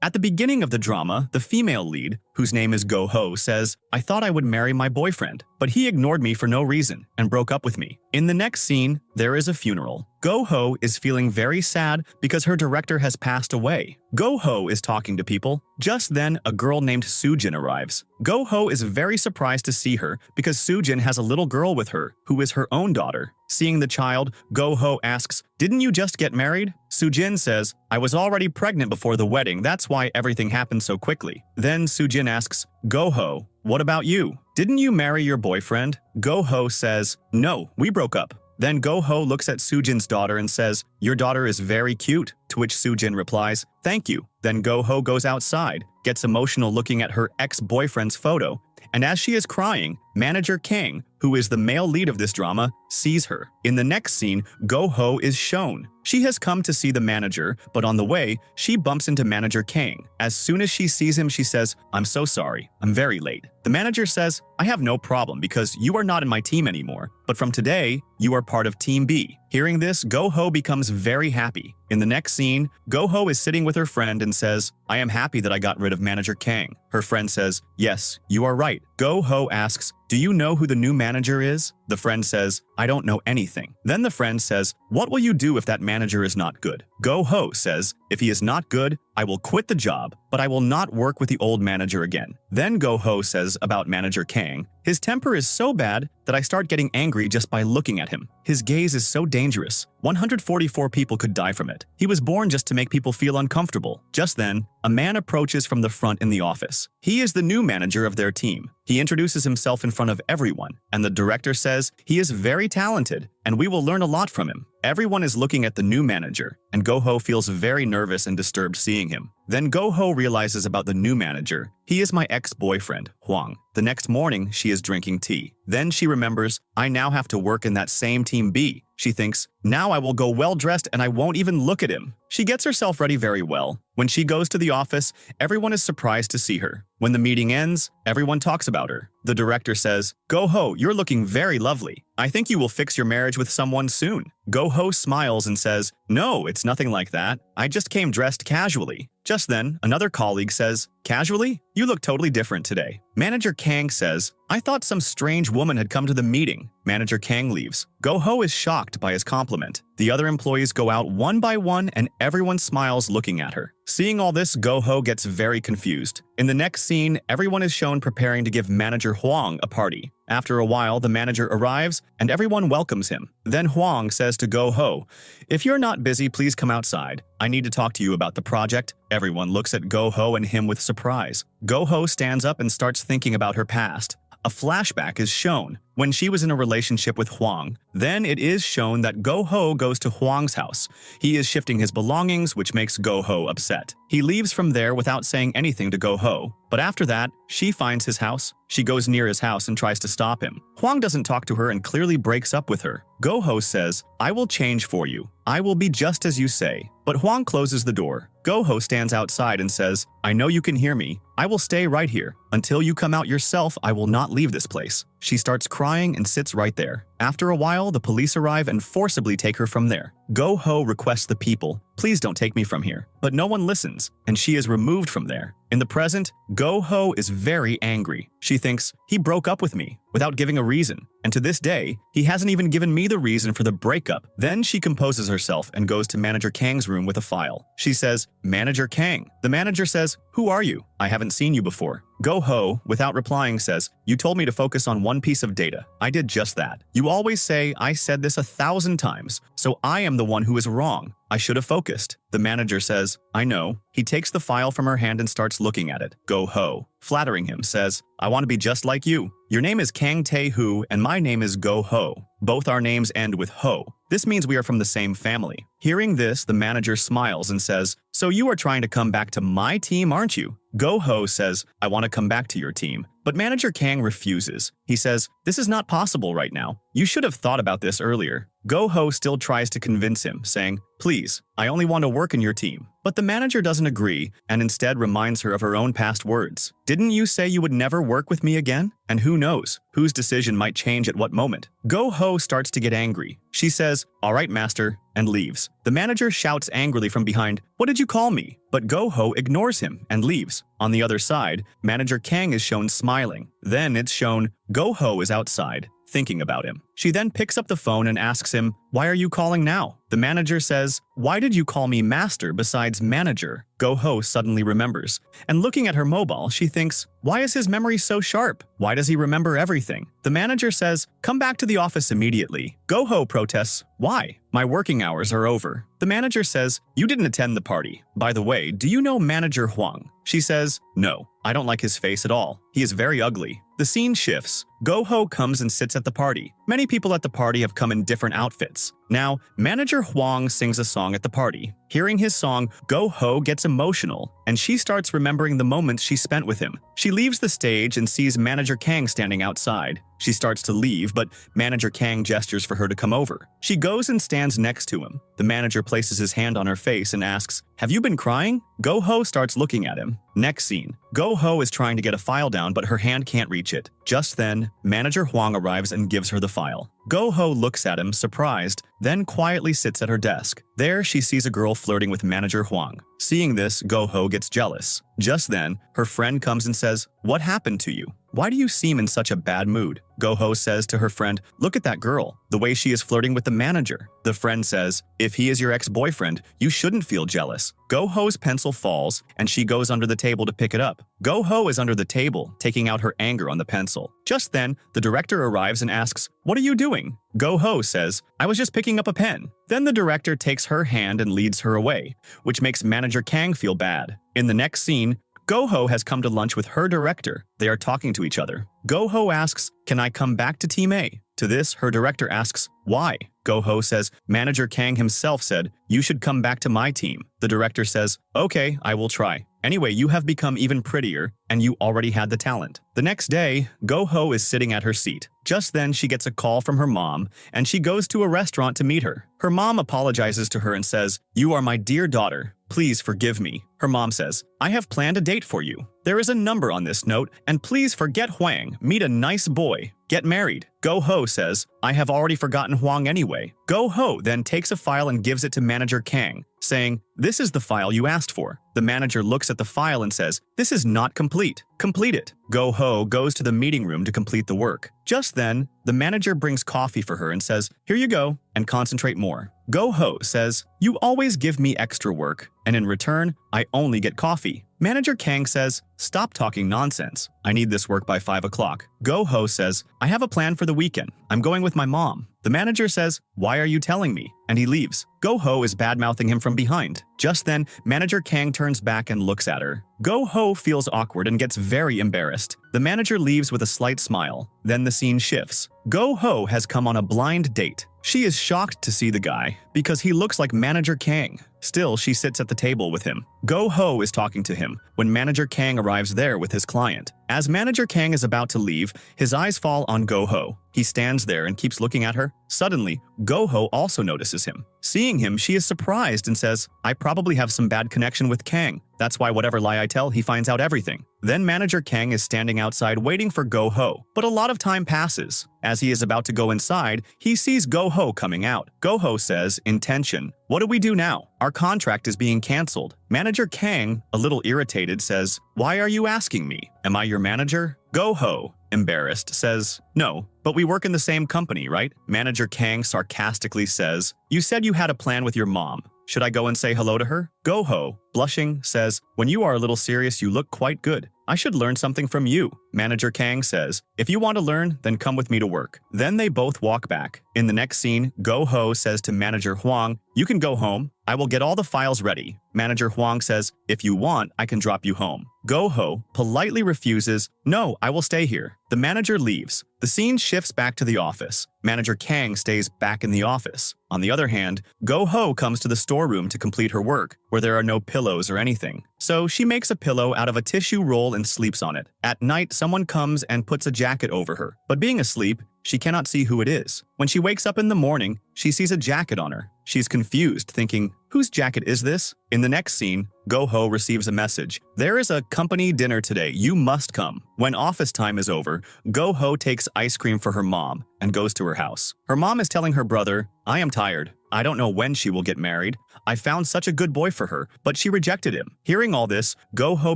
At the beginning of the drama, the female lead, whose name is Go-ho, says, I thought I would marry my boyfriend, but he ignored me for no reason and broke up with me. In the next scene, there is a funeral. Go-ho is feeling very sad because her director has passed away. Go-ho is talking to people. Just then, a girl named Sujin arrives. Go-ho is very surprised to see her because Sujin has a little girl with her, who is her own daughter. Seeing the child, Go-ho asks, didn't you just get married? Sujin says, I was already pregnant before the wedding, that's why everything happened so quickly. Then Sujin asks, Go-ho, what about you? Didn't you marry your boyfriend? Go-ho says, no, we broke up. Then Go-ho looks at Sujin's daughter and says, your daughter is very cute, to which Sujin replies, thank you. Then Go-ho goes outside, gets emotional looking at her ex-boyfriend's photo, and as she is crying, manager Kang, who is the male lead of this drama, sees her. In the next scene, Go-ho is shown. She has come to see the manager, but on the way, she bumps into manager Kang. As soon as she sees him, she says, I'm so sorry, I'm very late. The manager says, I have no problem because you are not in my team anymore, but from today, you are part of Team B. Hearing this, Go-ho becomes very happy. In the next scene, Go-ho is sitting with her friend and says, I am happy that I got rid of manager Kang. Her friend says, yes, you are right. Go-ho asks, do you know who the new manager is? The friend says, I don't know anything. Then the friend says, what will you do if that manager is not good? Go-ho says, if he is not good, I will quit the job, but I will not work with the old manager again. Then Go-ho says about manager Kang, his temper is so bad that I start getting angry just by looking at him. His gaze is so dangerous. 144 people could die from it. He was born just to make people feel uncomfortable. Just then, a man approaches from the front in the office. He is the new manager of their team. He introduces himself in front of everyone, and the director says he is very talented and we will learn a lot from him. Everyone is looking at the new manager, and Go-ho feels very nervous and disturbed seeing him. Then Go-ho realizes about the new manager. He is my ex-boyfriend, Hwang. The next morning, she is drinking tea. Then she remembers, I now have to work in that same Team B. She thinks, now I will go well-dressed and I won't even look at him. She gets herself ready very well. When she goes to the office, everyone is surprised to see her. When the meeting ends, everyone talks about her. The director says, Go-ho, you're looking very lovely. I think you will fix your marriage with someone soon. Go-ho smiles and says, no, it's nothing like that. I just came dressed casually. Just then, another colleague says, casually? You look totally different today. Manager Kang says, I thought some strange woman had come to the meeting. Manager Kang leaves. Go-ho is shocked by his compliment. The other employees go out one by one and everyone smiles looking at her. Seeing all this, Go-ho gets very confused. In the next scene, everyone is shown preparing to give manager Hwang a party. After a while, the manager arrives and everyone welcomes him. Then Hwang says to Go-ho, if you're not busy, please come outside. I need to talk to you about the project. Everyone looks at Go-ho and him with surprise. Go-ho stands up and starts thinking about her past. A flashback is shown when she was in a relationship with Hwang. Then it is shown that Go-ho goes to Hwang's house. He is shifting his belongings, which makes Go-ho upset. He leaves from there without saying anything to Go-ho. But after that, she finds his house. She goes near his house and tries to stop him. Hwang doesn't talk to her and clearly breaks up with her. Go-ho says, I will change for you. I will be just as you say. But Hwang closes the door. Go-ho stands outside and says, I know you can hear me. I will stay right here. Until you come out yourself, I will not leave this place. She starts crying and sits right there. After a while, the police arrive and forcibly take her from there. Go-ho requests the people, please don't take me from here. But no one listens, and she is removed from there. In the present, Go-ho is very angry. She thinks, he broke up with me without giving a reason, and to this day, he hasn't even given me the reason for the breakup. Then she composes herself and goes to Manager Kang's room with a file. She says, Manager Kang. The manager says, who are you? I haven't seen you before. Go-ho, without replying, says, you told me to focus on one piece of data. I did just that. You always say I said this 1,000 times, so I am the one who is wrong. I should have focused. The manager says, I know. He takes the file from her hand and starts looking at it. Go-ho, flattering him, says, I want to be just like you. Your name is Kang Tae-hoo and my name is Go-ho. Both our names end with ho. This means we are from the same family. Hearing this, the manager smiles and says, so you are trying to come back to my team, aren't you? Go-ho says, I want to come back to your team. But Manager Kang refuses. He says, this is not possible right now. You should have thought about this earlier. Go-ho still tries to convince him, saying, please, I only want to work in your team. But the manager doesn't agree and instead reminds her of her own past words. Didn't you say you would never work with me again? And who knows, whose decision might change at what moment? Go-ho starts to get angry. She says, all right, master, and leaves. The manager shouts angrily from behind, "What did you call me?" But Go-ho ignores him and leaves. On the other side, Manager Kang is shown smiling. Then it's shown Go-ho is outside, thinking about him. She then picks up the phone and asks him, "Why are you calling now?" The manager says, "Why did you call me master besides manager?" Go-ho suddenly remembers. And looking at her mobile, she thinks, why is his memory so sharp? Why does he remember everything? The manager says, "Come back to the office immediately." Go-ho protests, "Why? My working hours are over." The manager says, "You didn't attend the party. By the way, do you know Manager Huang?" She says, "No, I don't like his face at all. He is very ugly." The scene shifts. Go-ho comes and sits at the party. Many people at the party have come in different outfits. Now, Manager Huang sings a song at the party. Hearing his song, Go-ho gets emotional, and she starts remembering the moments she spent with him. She leaves the stage and sees Manager Kang standing outside. She starts to leave, but Manager Kang gestures for her to come over. She goes and stands next to him. The manager places his hand on her face and asks, "Have you been crying?" Go-ho starts looking at him. Next scene. Go-ho is trying to get a file down, but her hand can't reach it. Just then, Manager Huang arrives and gives her the file. Go-ho looks at him, surprised, then quietly sits at her desk. There, she sees a girl flirting with Manager Huang. Seeing this, Go-ho gets jealous. Just then, her friend comes and says, "What happened to you? Why do you seem in such a bad mood?" Go-ho says to her friend, "Look at that girl, the way she is flirting with the manager." The friend says, "If he is your ex-boyfriend, you shouldn't feel jealous." Go-ho's pencil falls, and she goes under the table to pick it up. Go-ho is under the table, taking out her anger on the pencil. Just then, the director arrives and asks, "What are you doing?" Go-ho says, "I was just picking up a pen." Then the director takes her hand and leads her away, which makes Manager Kang feel bad. In the next scene, Go-ho has come to lunch with her director. They are talking to each other. Go-ho asks, "Can I come back to Team A?" To this, her director asks, "Why?" Go-ho says, "Manager Kang himself said, you should come back to my team." The director says, "Okay, I will try. Anyway, you have become even prettier, and you already had the talent." The next day, Go-ho is sitting at her seat. Just then, she gets a call from her mom, and she goes to a restaurant to meet her. Her mom apologizes to her and says, "You are my dear daughter. Please forgive me." Her mom says, "I have planned a date for you. There is a number on this note, and please forget Huang. Meet a nice boy. Get married." Go-ho says, "I have already forgotten Huang anyway." Go-ho then takes a file and gives it to Manager Kang, saying, "This is the file you asked for." The manager looks at the file and says, "This is not complete. Complete it." Go-ho goes to the meeting room to complete the work. Just then, the manager brings coffee for her and says, "Here you go, and concentrate more." Go-ho says, "You always give me extra work, and in return, I only get coffee." Manager Kang says, "Stop talking nonsense. I need this work by 5 o'clock. Go-ho says, "I have a plan for the weekend. I'm going with my mom." The manager says, "Why are you telling me?" And he leaves. Go-ho is bad-mouthing him from behind. Just then, Manager Kang turns back and looks at her. Go-ho feels awkward and gets very embarrassed. The manager leaves with a slight smile. Then the scene shifts. Go-ho has come on a blind date. She is shocked to see the guy, because he looks like Manager Kang. Still, she sits at the table with him. Go-ho is talking to him when Manager Kang arrives there with his client. As Manager Kang is about to leave, his eyes fall on Go-ho. He stands there and keeps looking at her. Suddenly, Go-ho also notices him. Seeing him, she is surprised and says, "I probably have some bad connection with Kang. That's why whatever lie I tell, he finds out everything." Then Manager Kang is standing outside waiting for Go-ho, but a lot of time passes. As he is about to go inside, he sees Go-ho coming out. Go-ho says, in tension, "What do we do now? Our contract is being cancelled." Manager Kang, a little irritated, says, "Why are you asking me? Am I your manager?" Go-ho, embarrassed, says, "No, but we work in the same company, right?" Manager Kang sarcastically says, "You said you had a plan with your mom. Should I go and say hello to her?" Go-ho, blushing, says, "When you are a little serious, you look quite good. I should learn something from you." Manager Kang says, "If you want to learn, then come with me to work." Then they both walk back. In the next scene, Go-ho says to Manager Huang, "You can go home. I will get all the files ready." Manager Huang says, "If you want, I can drop you home." Go-ho politely refuses, "No, I will stay here." The manager leaves. The scene shifts back to the office. Manager Kang stays back in the office. On the other hand, Go-ho comes to the storeroom to complete her work, where there are no pillows or anything. So she makes a pillow out of a tissue roll and sleeps on it. At night, someone comes and puts a jacket over her, but being asleep, she cannot see who it is. When she wakes up in the morning, she sees a jacket on her. She's confused, thinking, whose jacket is this? In the next scene, Go-ho receives a message. There is a company dinner today. You must come. When office time is over, Go-ho takes ice cream for her mom and goes to her house. Her mom is telling her brother, I am tired. I don't know when she will get married. I found such a good boy for her, but she rejected him. Hearing all this, Go-ho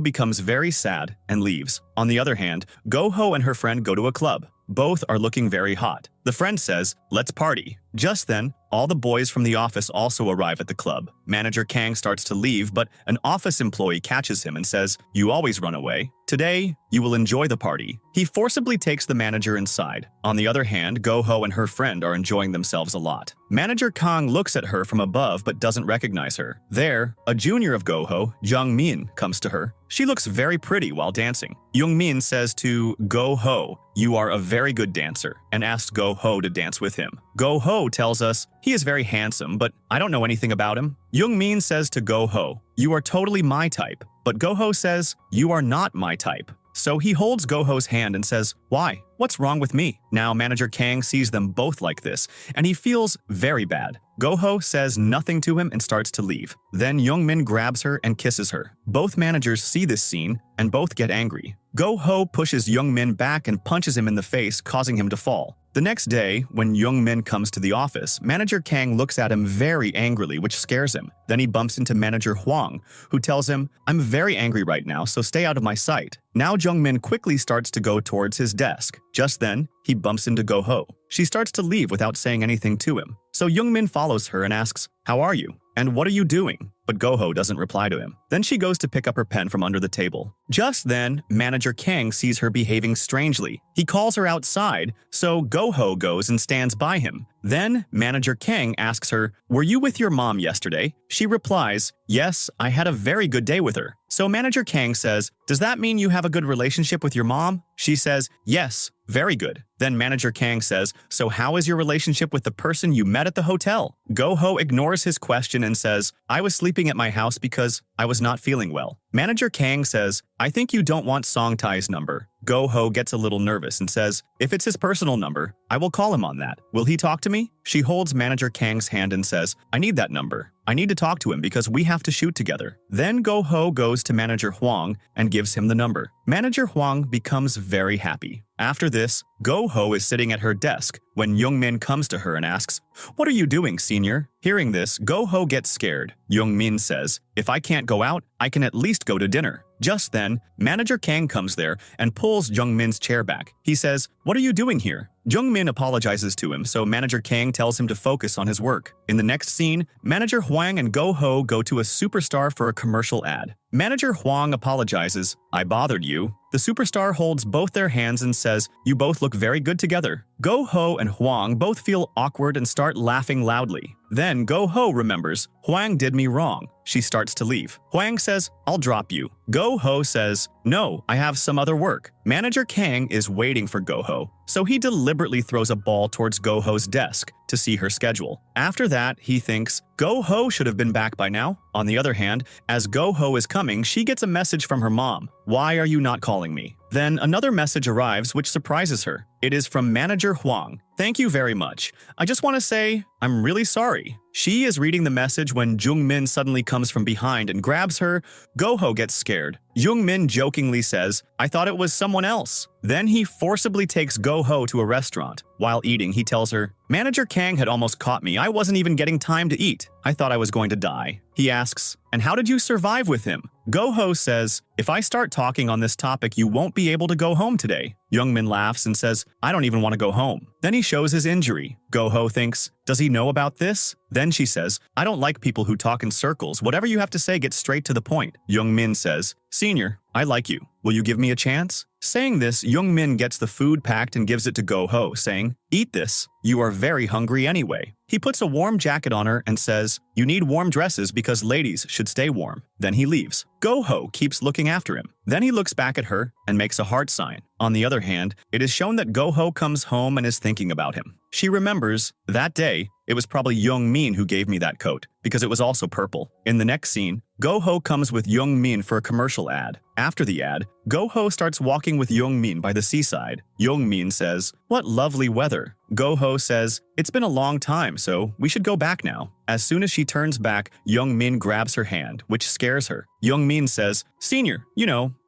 becomes very sad and leaves. On the other hand, Go-ho and her friend go to a club. Both are looking very hot. The friend says, let's party. Just then, all the boys from the office also arrive at the club. Manager Kang starts to leave, but an office employee catches him and says, you always run away. Today, you will enjoy the party. He forcibly takes the manager inside. On the other hand, Go-ho and her friend are enjoying themselves a lot. Manager Kang looks at her from above but doesn't recognize her. There, a junior of Go-ho, Jung-min, comes to her. She looks very pretty while dancing. Jung-min says to Go-ho, you are a very good dancer, and asks Go-ho to dance with him. Go-ho tells us, he is very handsome, but I don't know anything about him. Jung-min says to Go-ho, you are totally my type. But Go-ho says, you are not my type. So he holds Go-ho's hand and says, why? What's wrong with me? Now Manager Kang sees them both like this, and he feels very bad. Go-ho says nothing to him and starts to leave. Then Jung-min grabs her and kisses her. Both managers see this scene, and both get angry. Go-ho pushes Jung-min back and punches him in the face, causing him to fall. The next day, when Jung-min comes to the office, Manager Kang looks at him very angrily, which scares him. Then he bumps into Manager Hwang, who tells him, I'm very angry right now, so stay out of my sight. Now Jung-min quickly starts to go towards his desk. Just then, he bumps into Go-ho. She starts to leave without saying anything to him. So Jung-min follows her and asks, how are you? And what are you doing? But Go-ho doesn't reply to him. Then she goes to pick up her pen from under the table. Just then, Manager Kang sees her behaving strangely. He calls her outside, so Go-ho goes and stands by him. Then, Manager Kang asks her, were you with your mom yesterday? She replies, yes, I had a very good day with her. So Manager Kang says, does that mean you have a good relationship with your mom? She says, yes, very good. Then Manager Kang says, so how is your relationship with the person you met at the hotel? Go-ho ignores his question and says, I was sleeping at my house because I was not feeling well. Manager Kang says, I think you don't want Song Tai's number. Go-ho gets a little nervous and says, if it's his personal number, I will call him on that. Will he talk to me? She holds Manager Kang's hand and says, I need that number. I need to talk to him because we have to shoot together. Then Go-ho goes to Manager Hwang and gives him the number. Manager Hwang becomes very happy. After this, Go-ho is sitting at her desk when Jung-min comes to her and asks, what are you doing, senior? Hearing this, Go-ho gets scared. Jung-min says, if I can't go out, I can at least go to dinner. Just then, Manager Kang comes there and pulls Jung-min's chair back. He says, what are you doing here? Jung-min apologizes to him, so Manager Kang tells him to focus on his work. In the next scene, Manager Hwang and Go-ho go to a superstar for a commercial ad. Manager Hwang apologizes, I bothered you. The superstar holds both their hands and says, you both look very good together. Go-ho and Hwang both feel awkward and start laughing loudly. Then Go-ho remembers, Hwang did me wrong. She starts to leave. Hwang says, I'll drop you. Go-ho says, no, I have some other work. Manager Kang is waiting for Go-ho, so he deliberately throws a ball towards Go-ho's desk to see her schedule. After that, he thinks, Go-ho should have been back by now. On the other hand, as Go-ho is coming, she gets a message from her mom. Why are you not calling me? Then another message arrives which surprises her. It is from Manager Hwang. Thank you very much. I just want to say, I'm really sorry. She is reading the message when Jung-min suddenly comes from behind and grabs her. Go-ho gets scared. Jung-min jokingly says, I thought it was someone else. Then he forcibly takes Go-ho to a restaurant. While eating, he tells her, Manager Kang had almost caught me. I wasn't even getting time to eat. I thought I was going to die. He asks, and how did you survive with him? Go-ho says, if I start talking on this topic, you won't be able to go home today. Jung-min laughs and says, I don't even want to go home. Then he shows his injury. Go-ho thinks, does he know about this? Then she says, I don't like people who talk in circles. Whatever you have to say, get straight to the point. Jung-min says, Senior, I like you. Will you give me a chance? Saying this, Jung-min gets the food packed and gives it to Go-ho, saying, eat this. You are very hungry anyway. He puts a warm jacket on her and says, you need warm dresses because ladies should stay warm. Then he leaves. Go-ho keeps looking after him. Then he looks back at her and makes a heart sign. On the other hand, it is shown that Go-ho comes home and is thinking about him. She remembers, that day, it was probably Jung-min who gave me that coat. because it was also purple. In the next scene, Go-ho comes with Young-min for a commercial ad. After the ad, Go-ho starts walking with Young-min by the seaside. Young-min says, "What lovely weather." Go-ho says, "It's been a long time, so we should go back now." As soon as she turns back, Young-min grabs her hand, which scares her. Young-min says, "Senior,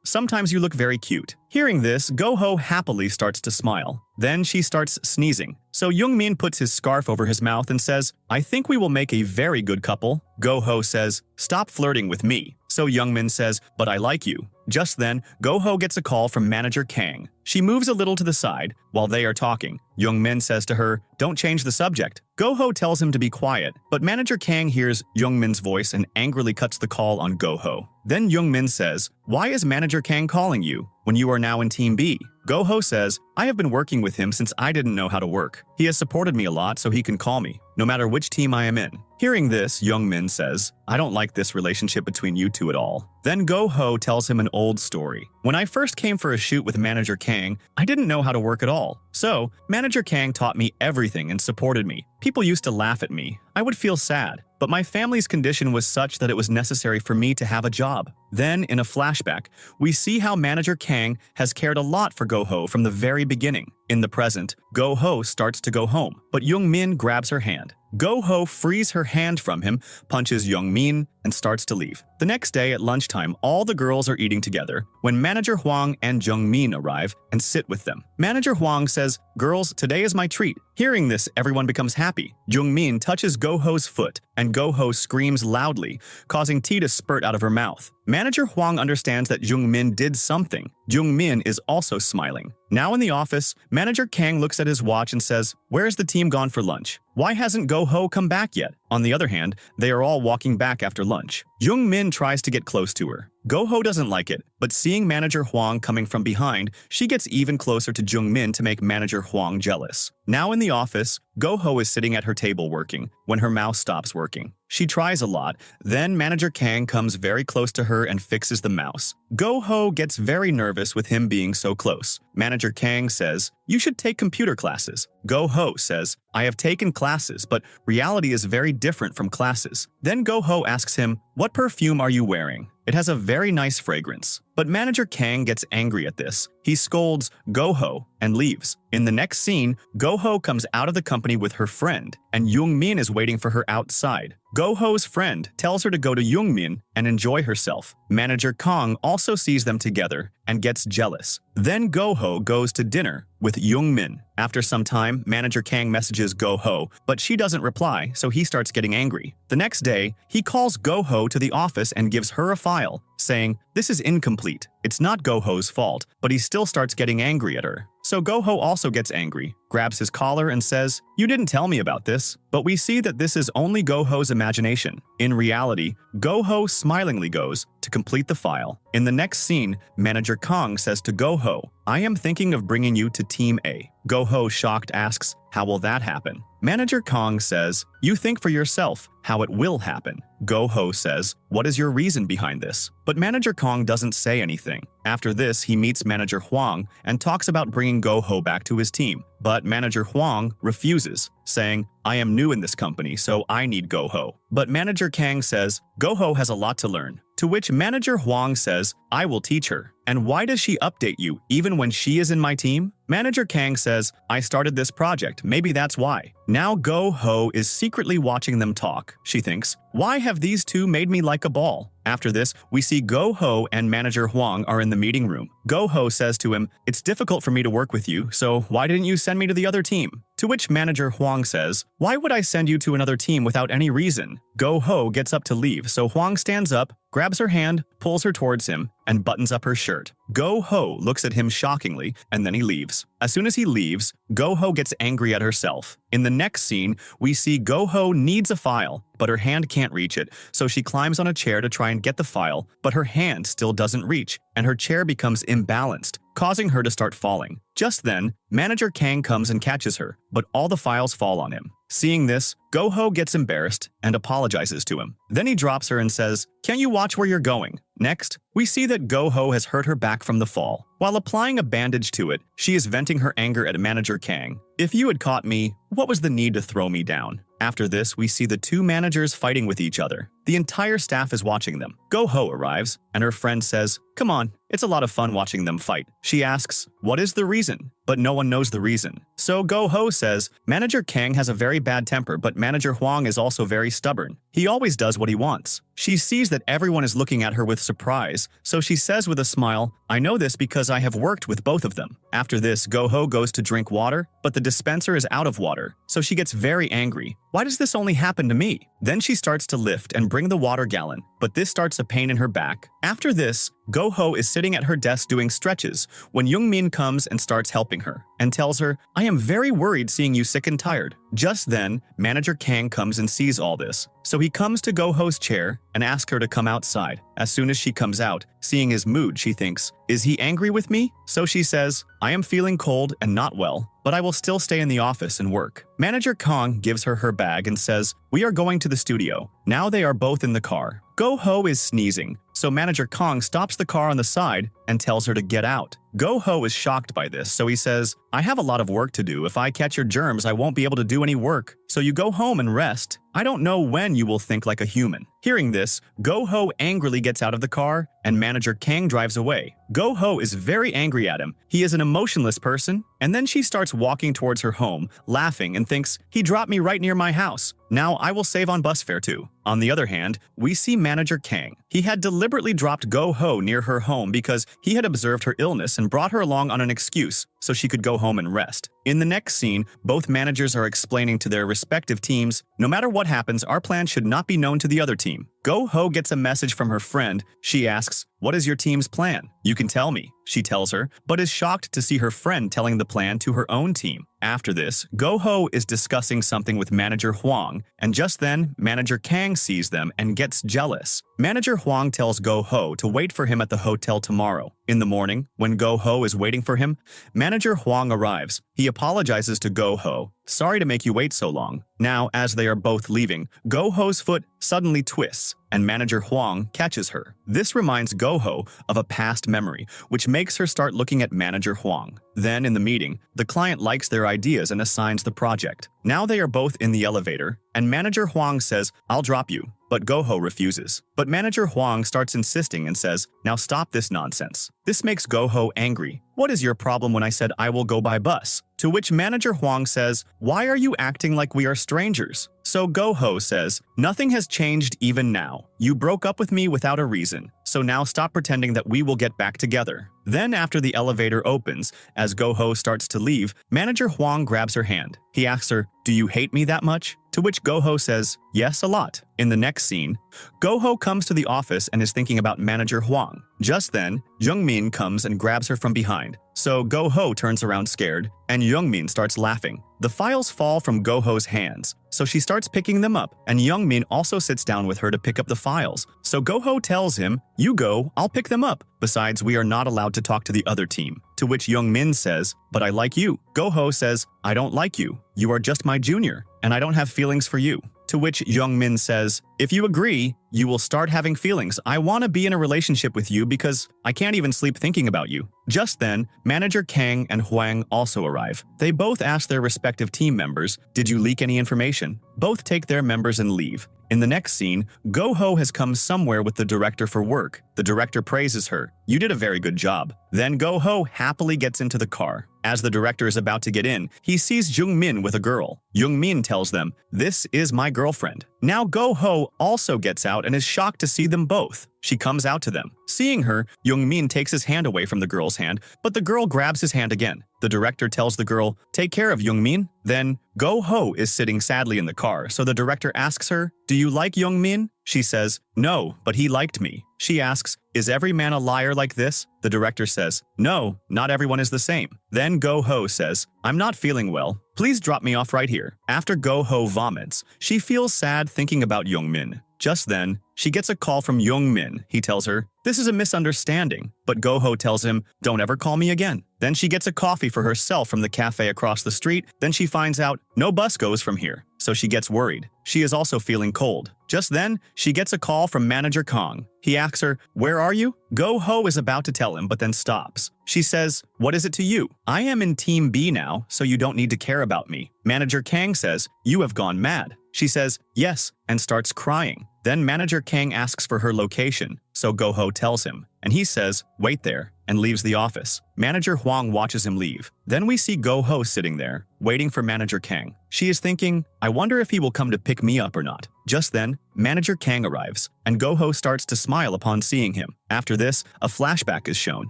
sometimes you look very cute." Hearing this, Go-ho happily starts to smile. Then she starts sneezing. So Young-min puts his scarf over his mouth and says, "I think we will make a very good couple." Go-ho says, "Stop flirting with me." So Young-min says, "But I like you." Just then, Go-ho gets a call from manager Kang. She moves a little to the side. While they are talking, Young-min says to her, "Don't change the subject." Go-ho tells him to be quiet, but manager Kang hears Young-min's voice and angrily cuts the call on Go-ho. Then Young-min says, "Why is manager Kang calling you when you are now in Team B?" Go-ho says, "I have been working with him since I didn't know how to work. He has supported me a lot so he can call me, no matter which team I am in." Hearing this, Young-min says, "I don't like this relationship between you two at all." Then Go-ho tells him an old story. "When I first came for a shoot with manager Kang, I didn't know how to work at all. So, manager Kang taught me everything and supported me. People used to laugh at me. I would feel sad, but my family's condition was such that it was necessary for me to have a job." Then, in a flashback, we see how manager Kang has cared a lot for Go-ho from the very beginning. In the present, Go-ho starts to go home, but Young-min grabs her hand. Go-ho frees her hand from him, punches Young-min, and starts to leave. The next day at lunchtime, all the girls are eating together when manager Hwang and Jung-min arrive and sit with them. Manager Hwang says, "Girls, today is my treat." Hearing this, everyone becomes happy. Jung-min touches Go-ho's foot, and Go-ho screams loudly, causing tea to spurt out of her mouth. Manager Hwang understands that Jung-min did something. Jung-min is also smiling. Now in the office, manager Kang looks at his watch and says, "Where's the team gone for lunch? Why hasn't Go-ho come back yet?" On the other hand, they are all walking back after lunch. Jung-min tries to get close to her. Go-ho doesn't like it, but seeing manager Hwang coming from behind, she gets even closer to Jung-min to make manager Hwang jealous. Now in the office, Go-ho is sitting at her table working when her mouse stops working. She tries a lot, then manager Kang comes very close to her and fixes the mouse. Go-ho gets very nervous with him being so close. Manager Kang says, "You should take computer classes." Go-ho says, "I have taken classes, but reality is very different from classes." Then Go-ho asks him, "What perfume are you wearing? It has a very nice fragrance." But manager Kang gets angry at this. He scolds Go-ho and leaves. In the next scene, Go-ho comes out of the company with her friend, and Young-min is waiting for her outside. Go-ho's friend tells her to go to Young-min and enjoy herself. Manager Kang also sees them together and gets jealous. Then Go-ho goes to dinner with Young-min. After some time, manager Kang messages Go-ho, but she doesn't reply, so he starts getting angry. The next day, he calls Go-ho to the office and gives her a file, saying, "This is incomplete." It's not Go-ho's fault, but he still starts getting angry at her. So Go-ho also gets angry, grabs his collar and says, "You didn't tell me about this." But we see that this is only Go-ho's imagination. In reality, Go-ho smilingly goes to complete the file. In the next scene, manager Kang says to Go-ho, "I am thinking of bringing you to Team A." Go-ho, shocked, asks, "How will that happen?" Manager Kang says, "You think for yourself how it will happen." Go-ho says, "What is your reason behind this?" But manager Kang doesn't say anything. After this, he meets manager Hwang and talks about bringing Go-ho back to his team. But manager Hwang refuses, saying, "I am new in this company, so I need Go-ho." But manager Kang says, "Go-ho has a lot to learn." To which manager Hwang says, "I will teach her." "And why does she update you even when she is in my team?" Manager Kang says, "I started this project, maybe that's why." Now Go-ho is secretly watching them talk. She thinks, "Why have these two made me like a ball?" After this, we see Go-ho and manager Hwang are in the meeting room. Go-ho says to him, "It's difficult for me to work with you, so why didn't you send me to the other team?" To which manager Hwang says, "Why would I send you to another team without any reason?" Go-ho gets up to leave, so Hwang stands up, grabs her hand, pulls her towards him, and buttons up her shirt. Go-ho looks at him shockingly, and then he leaves. As soon as he leaves, Go-ho gets angry at herself. In the next scene, we see Go-ho needs a file, but her hand can't reach it, so she climbs on a chair to try and get the file, but her hand still doesn't reach, and her chair becomes imbalanced, causing her to start falling. Just then, manager Kang comes and catches her, but all the files fall on him. Seeing this, Go-ho gets embarrassed and apologizes to him. Then he drops her and says, "Can't you watch where you're going?" Next, we see that Go-ho has hurt her back from the fall. While applying a bandage to it, she is venting her anger at manager Kang. "If you had caught me, what was the need to throw me down?" After this, we see the two managers fighting with each other. The entire staff is watching them. Go-ho arrives, and her friend says, "Come on, it's a lot of fun watching them fight." She asks, "What is the reason?" But no one knows the reason. So Go-ho says, "Manager Kang has a very bad temper, but Manager Hwang is also very stubborn. He always does what he wants." She sees that everyone is looking at her with surprise, so she says with a smile, "I know this because I have worked with both of them." After this, Go-ho goes to drink water, but the dispenser is out of water, so she gets very angry. "Why does this only happen to me?" Then she starts to lift and bring the water gallon, but this starts a pain in her back. After this, Go-ho is sitting at her desk doing stretches when Young-min comes and starts helping her and tells her, "I am very worried seeing you sick and tired." Just then, Manager Kang comes and sees all this. So he comes to Go-ho's chair and asks her to come outside. As soon as she comes out, seeing his mood, she thinks, "Is he angry with me?" So she says, "I am feeling cold and not well, but I will still stay in the office and work." Manager Kang gives her her bag and says, "We are going to the studio." Now they are both in the car. Go-ho is sneezing, so Manager Kang stops the car on the side and tells her to get out. Go-ho is shocked by this, so he says, "I have a lot of work to do. If I catch your germs, I won't be able to do any work. So you go home and rest. I don't know when you will think like a human." Hearing this, Go-ho angrily gets out of the car, and Manager Kang drives away. Go-ho is very angry at him. He is an emotionless person, and then she starts walking towards her home, laughing and thinks, "He dropped me right near my house. Now I will save on bus fare too." On the other hand, we see Manager Kang. He had deliberately dropped Go-ho near her home because he had observed her illness and brought her along on an excuse so she could go home and rest. In the next scene, both managers are explaining to their respective teams, "No matter what happens, our plan should not be known to the other team." Go-ho gets a message from her friend. She asks, "What is your team's plan?" "You can tell me," she tells her, but is shocked to see her friend telling the plan to her own team. After this, Go-ho is discussing something with Manager Hwang, and just then, Manager Kang sees them and gets jealous. Manager Hwang tells Go-ho to wait for him at the hotel tomorrow. In the morning, when Go-ho is waiting for him, Manager Hwang arrives. He apologizes to Go-ho. "Sorry to make you wait so long." Now, as they are both leaving, Go-ho's foot suddenly twists, and Manager Hwang catches her. This reminds Go-ho of a past memory, which makes her start looking at Manager Hwang. Then, in the meeting, the client likes their ideas and assigns the project. Now they are both in the elevator, and Manager Hwang says, "I'll drop you." But Go-ho refuses. But Manager Hwang starts insisting and says, "Now stop this nonsense." This makes Go-ho angry. "What is your problem when I said I will go by bus?" To which Manager Hwang says, "Why are you acting like we are strangers?" So Go-ho says, "Nothing has changed even now. You broke up with me without a reason, so now stop pretending that we will get back together." Then after the elevator opens, as Go-ho starts to leave, Manager Hwang grabs her hand. He asks her, "Do you hate me that much?" To which Go-ho says, "Yes, a lot." In the next scene, Go-ho comes to the office and is thinking about Manager Hwang. Just then, Young-min comes and grabs her from behind. So Go-ho turns around scared, and Young-min starts laughing. The files fall from Go-ho's hands, so she starts picking them up, and Young-min also sits down with her to pick up the files. So Go-ho tells him, "You go, I'll pick them up. Besides, we are not allowed to talk to the other team." To which Young-min says, "But I like you." Go-ho says, "I don't like you. You are just my junior, and I don't have feelings for you." To which Young-min says, "If you agree, you will start having feelings. I want to be in a relationship with you because I can't even sleep thinking about you." Just then, Manager Kang and Hwang also arrive. They both ask their respective team members, "Did you leak any information?" Both take their members and leave. In the next scene, Go-ho has come somewhere with the director for work. The director praises her. "You did a very good job." Then Go-ho happily gets into the car. As the director is about to get in, he sees Jung-min with a girl. Jung-min tells them, "This is my girlfriend." Now Go-ho also gets out and is shocked to see them both. She comes out to them. Seeing her, Jung-min takes his hand away from the girl's hand, but the girl grabs his hand again. The director tells the girl, "Take care of Jung-min." Then, Go-ho is sitting sadly in the car, so the director asks her, "Do you like Jung-min?" She says, "No, but he liked me." She asks, "Is every man a liar like this?" The director says, "No, not everyone is the same." Then Go-ho says, "I'm not feeling well. Please drop me off right here." After Go-ho vomits, she feels sad thinking about Jung-min. Just then, she gets a call from Jung-min. He tells her, "This is a misunderstanding." But Go-ho tells him, "Don't ever call me again." Then she gets a coffee for herself from the cafe across the street. Then she finds out no bus goes from here. so she gets worried. She is also feeling cold. Just then, she gets a call from Manager Kong. He asks her, "Where are you?" Go-Ho is about to tell him, but then stops. She says, "What is it to you? I am in Team B now, so you don't need to care about me." Manager Kang says, "You have gone mad." She says, "Yes," and starts crying. Then Manager Kang asks for her location, so Go-Ho tells him, and he says, "Wait there," and leaves the office. Manager Huang watches him leave. Then we see Go-Ho sitting there, waiting for Manager Kang. She is thinking, "I wonder if he will come to pick me up or not." Just then, Manager Kang arrives, and Go-Ho starts to smile upon seeing him. After this, a flashback is shown.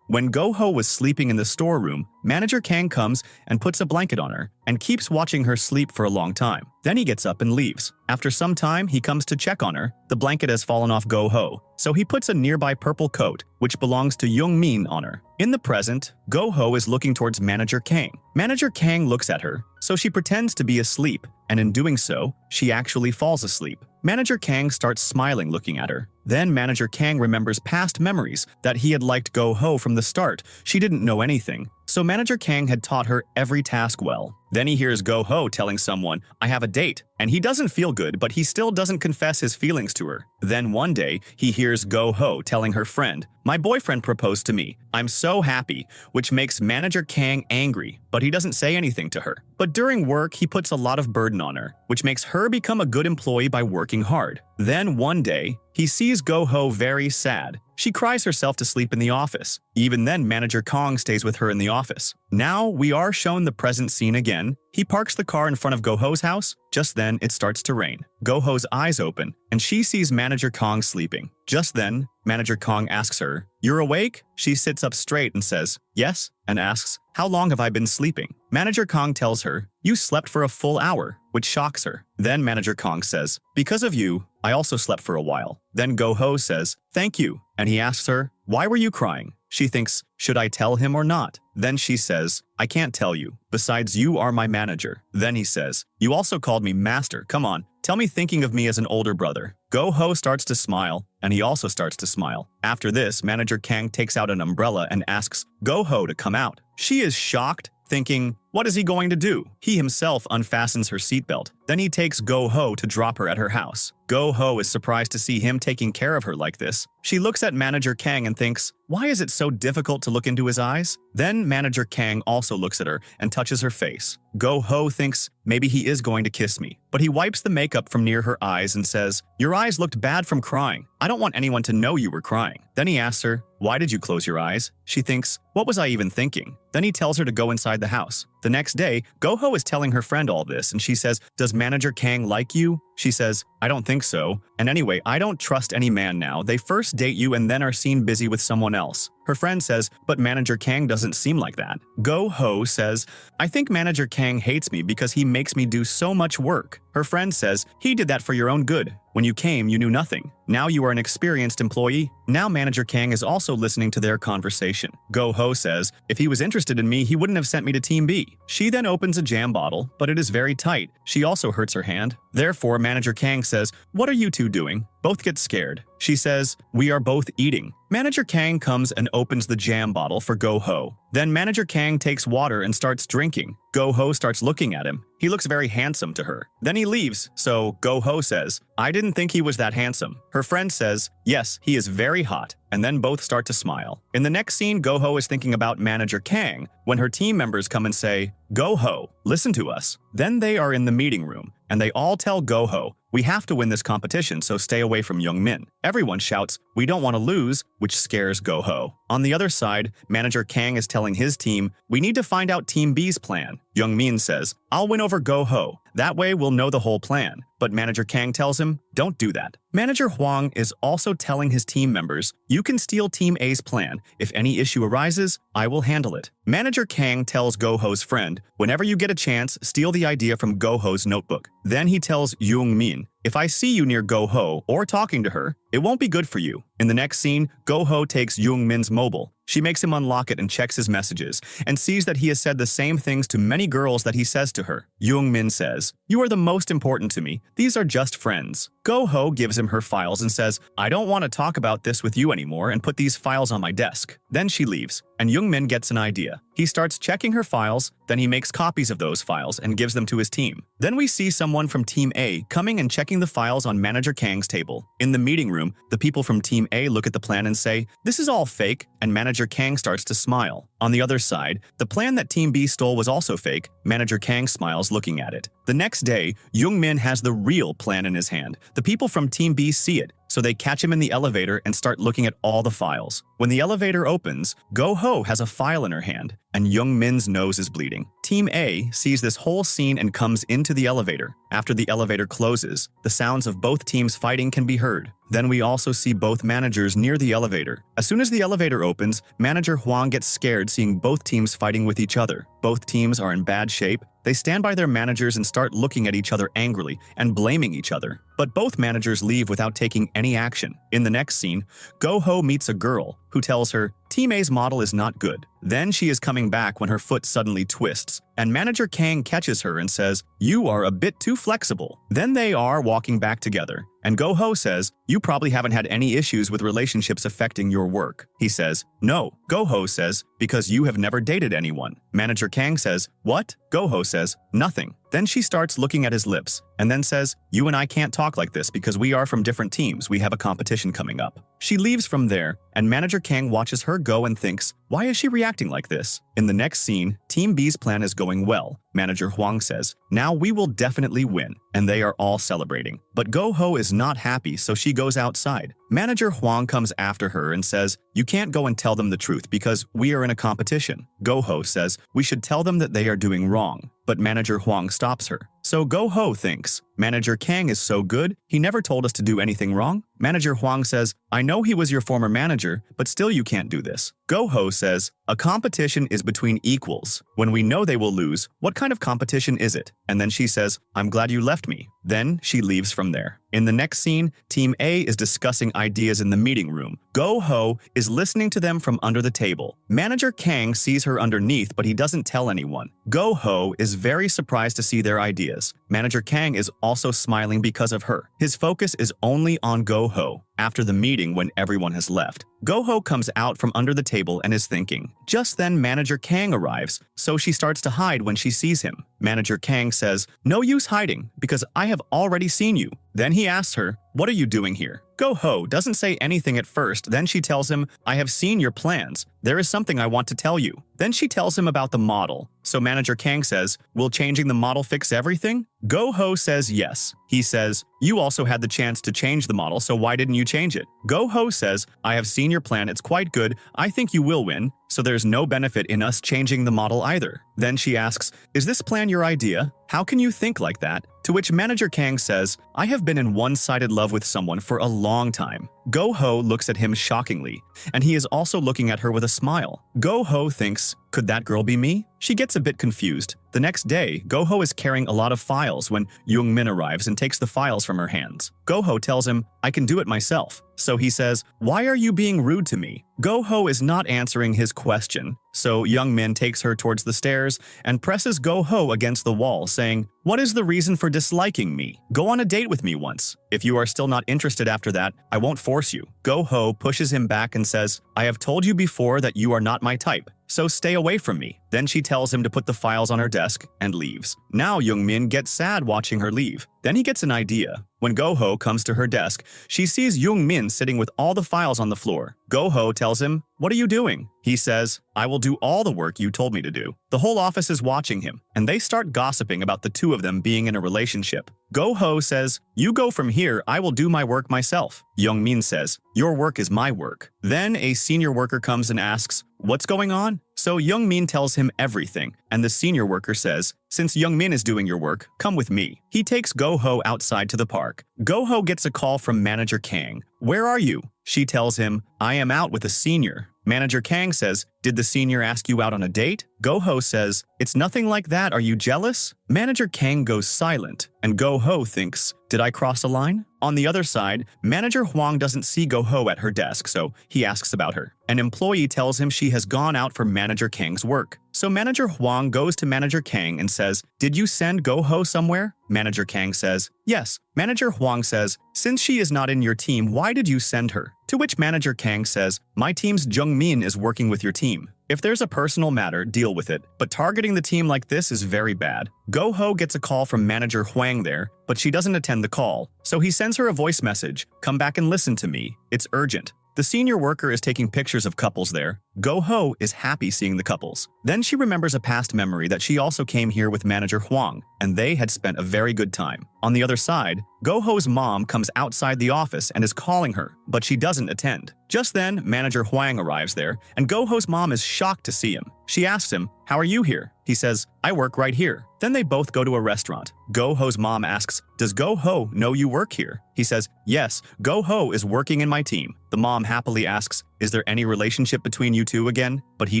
When Go-Ho was sleeping in the storeroom, Manager Kang comes and puts a blanket on her and keeps watching her sleep for a long time. Then he gets up and leaves. After some time, he comes to check on her. The blanket has fallen off Go-Ho, so he puts a nearby purple coat, which belongs to Young-min, on her. In the present, Go-Ho is looking towards Manager Kang. Manager Kang looks at her, so she pretends to be asleep, and in doing so, she actually falls asleep. Manager Kang starts smiling looking at her. Then Manager Kang remembers past memories that he had liked Go-Ho from the start. She didn't know anything, so Manager Kang had taught her every task well. Then he hears Go-Ho telling someone, "I have a date," and he doesn't feel good, but he still doesn't confess his feelings to her. Then one day, he hears Go-Ho telling her friend, "My boyfriend proposed to me. I'm so happy," which makes Manager Kang angry, but he doesn't say anything to her. But during work, he puts a lot of burden on her, which makes her become a good employee by working hard. Then one day, he sees Go-Ho very sad. She cries herself to sleep in the office. Even then, Manager Kong stays with her in the office. Now, we are shown the present scene again. He parks the car in front of Go-Ho's house. Just then, it starts to rain. Go-Ho's eyes open, and she sees Manager Kong sleeping. Just then, Manager Kong asks her, "You're awake?" She sits up straight and says, "Yes," and asks, "How long have I been sleeping?" Manager Kong tells her, "You slept for a full hour," which shocks her. Then Manager Kong says, "Because of you, I also slept for a while." Then Go-Ho says, "Thank you," and he asks her, "Why were you crying?" She thinks, should I tell him or not? Then she says, "I can't tell you. Besides, you are my manager." Then he says, "You also called me master. Come on, tell me thinking of me as an older brother." Go-Ho starts to smile, and he also starts to smile. After this, Manager Kang takes out an umbrella and asks Go-Ho to come out. She is shocked, thinking, what is he going to do? He himself unfastens her seatbelt. Then he takes Go-Ho to drop her at her house. Go-Ho is surprised to see him taking care of her like this. She looks at Manager Kang and thinks, why is it so difficult to look into his eyes? Then Manager Kang also looks at her and touches her face. Go-Ho thinks, maybe he is going to kiss me. But he wipes the makeup from near her eyes and says, your eyes looked bad from crying. I don't want anyone to know you were crying. Then he asks her, why did you close your eyes? She thinks, what was I even thinking? Then he tells her to go inside the house. The next day, Go-Ho is telling her friend all this, and she says, does Manager Kang like you? She says, I don't think so. And anyway, I don't trust any man now. They first date you and then are seen busy with someone else. Her friend says, but Manager Kang doesn't seem like that. Go-Ho says, I think Manager Kang hates me because he makes me do so much work. Her friend says, he did that for your own good. When you came, you knew nothing. Now you are an experienced employee. Now Manager Kang is also listening to their conversation. Go-Ho says, if he was interested in me, he wouldn't have sent me to Team B. She then opens a jam bottle, but it is very tight. She also hurts her hand. Therefore, Manager Kang says, what are you two doing? Both get scared. She says, we are both eating. Manager Kang comes and opens the jam bottle for Go-Ho. Then Manager Kang takes water and starts drinking. Go-Ho starts looking at him. He looks very handsome to her. Then he leaves, so Go-Ho says, I didn't think he was that handsome. Her friend says, yes, he is very hot, and then both start to smile. In the next scene, Go-Ho is thinking about Manager Kang when her team members come and say, Go-Ho, listen to us. Then they are in the meeting room, and they all tell Go-Ho, we have to win this competition, so stay away from Young-min. Everyone shouts, we don't want to lose, which scares Go-Ho. On the other side, Manager Kang is telling his team, we need to find out Team B's plan. Young-min says, I'll win over Go-Ho. That way we'll know the whole plan. But Manager Kang tells him, don't do that. Manager Huang is also telling his team members, you can steal Team A's plan. If any issue arises, I will handle it. Manager Kang tells Go-Ho's friend, whenever you get a chance, steal the idea from Go-Ho's notebook. Then he tells Young-min, if I see you near Go-ho or talking to her, it won't be good for you. In the next scene, Go-ho takes Young-min's mobile. She makes him unlock it and checks his messages, and sees that he has said the same things to many girls that he says to her. Young-min says, "You are the most important to me. These are just friends." Go-ho gives him her files and says, "I don't want to talk about this with you anymore and put these files on my desk." Then she leaves, and Young-min gets an idea. He starts checking her files, then he makes copies of those files and gives them to his team. Then we see someone from Team A coming and checking the files on Manager Kang's table. In the meeting room, the people from Team A look at the plan and say, "This is all fake," and Manager Kang starts to smile. On the other side, the plan that Team B stole was also fake. Manager Kang smiles looking at it. The next day, Young-min has the real plan in his hand. The people from Team B see it, so they catch him in the elevator and start looking at all the files. When the elevator opens, Go-ho has a file in her hand, and Young-min's nose is bleeding. Team A sees this whole scene and comes into the elevator. After the elevator closes, the sounds of both teams fighting can be heard. Then we also see both managers near the elevator. As soon as the elevator opens, Manager Hwang gets scared seeing both teams fighting with each other. Both teams are in bad shape. They stand by their managers and start looking at each other angrily and blaming each other. But both managers leave without taking any action. In the next scene, Go-ho meets a girl who tells her Team A's model is not good. Then she is coming back when her foot suddenly twists, and Manager Kang catches her and says, "You are a bit too flexible." Then they are walking back together, and Go-ho says, "You probably haven't had any issues with relationships affecting your work." He says, "No." Go-ho says, "Because you have never dated anyone." Manager Kang says, "What?" Go-ho says, "Nothing." Then she starts looking at his lips, and then says, "You and I can't talk like this because we are from different teams. We have a competition coming up." She leaves from there, and Manager Kang watches her go and thinks, "Why is she reacting like this?" In the next scene, Team B's plan is going well. Manager Hwang says, "Now we will definitely win," and they are all celebrating. But Go-ho is not happy, so she goes outside. Manager Hwang comes after her and says, "You can't go and tell them the truth because we are in a competition." Go-ho says, "We should tell them that they are doing wrong." But Manager Hwang stops her. So Go-ho thinks, "Manager Kang is so good, he never told us to do anything wrong." Manager Hwang says, "I know he was your former manager, but still you can't do this." Go-ho says, "A competition is between equals. When we know they will lose, what kind of competition is it?" And then she says, "I'm glad you left me." Then she leaves from there. In the next scene, Team A is discussing ideas in the meeting room. Go-ho is listening to them from under the table. Manager Kang sees her underneath, but he doesn't tell anyone. Go-ho is very surprised to see their ideas. Manager Kang is also smiling because of her. His focus is only on Go-ho. After the meeting, when everyone has left, Go-ho comes out from under the table and is thinking. Just then, Manager Kang arrives, so she starts to hide when she sees him. Manager Kang says, "No use hiding, because I have already seen you." Then he asks her, "What are you doing here?" Go-ho doesn't say anything at first, then she tells him, "I have seen your plans. There is something I want to tell you." Then she tells him about the model. So Manager Kang says, "Will changing the model fix everything?" Go-ho says yes. He says, "You also had the chance to change the model, so why didn't you change it?" Go-ho says, "I have seen your plan, it's quite good. I think you will win, so there's no benefit in us changing the model either." Then she asks, "Is this plan your idea? How can you think like that?" To which Manager Kang says, "I have been in one-sided love with someone for a long time." Go-ho looks at him shockingly, and he is also looking at her with a smile. Go-ho thinks, "Could that girl be me?" She gets a bit confused. The next day, Go-ho is carrying a lot of files when Young-min arrives and takes the files from her hands. Go-ho tells him, "I can do it myself." So he says, "Why are you being rude to me?" Go-ho is not answering his question, so Young-min takes her towards the stairs and presses Go-ho against the wall, saying, "What is the reason for disliking me? Go on a date with me once. If you are still not interested after that, I won't force you." Go-ho pushes him back and says, "I have told you before that you are not my type, so stay away from me." Then she tells him to put the files on her desk and leaves. Now Young-min gets sad watching her leave. Then he gets an idea. When Go-ho comes to her desk, she sees Young-min sitting with all the files on the floor. Go-ho tells him, "What are you doing?" He says, "I will do all the work you told me to do." The whole office is watching him, and they start gossiping about the two of them being in a relationship. Go-ho says, "You go from here, I will do my work myself." Young-min says, "Your work is my work." Then a senior worker comes and asks, "What's going on?" So Young-min tells him everything, and the senior worker says, "Since Young-min is doing your work, come with me." He takes Go-ho outside to the park. Go-ho gets a call from Manager Kang. "Where are you?" She tells him, "I am out with a senior." Manager Kang says, "Did the senior ask you out on a date?" Go-ho says, "It's nothing like that, are you jealous?" Manager Kang goes silent, and Go-ho thinks, Did I cross a line? On the other side, Manager Huang doesn't see Go-ho at her desk, so he asks about her. An employee tells him she has gone out for Manager Kang's work. So Manager Huang goes to Manager Kang and says, "Did you send Go-ho somewhere?" Manager Kang says, "Yes." Manager Huang says, "Since she is not in your team, why did you send her?" To which Manager Kang says, "My team's Jungmin is working with your team. If there's a personal matter, deal with it. But targeting the team like this is very bad." Go-ho gets a call from Manager Huang there, but she doesn't attend the call. So he sends her a voice message, "Come back and listen to me. It's urgent." The senior worker is taking pictures of couples there. Go-ho is happy seeing the couples. Then she remembers a past memory that she also came here with Manager Huang, and they had spent a very good time. On the other side, Go-ho's mom comes outside the office and is calling her, but she doesn't attend. Just then, Manager Huang arrives there, and Go-ho's mom is shocked to see him. She asks him, "How are you here?" He says, "I work right here." Then they both go to a restaurant. Go-ho's mom asks, "Does Go-ho know you work here?" He says, "Yes, Go-ho is working in my team." The mom happily asks, "Is there any relationship between you two again?" But he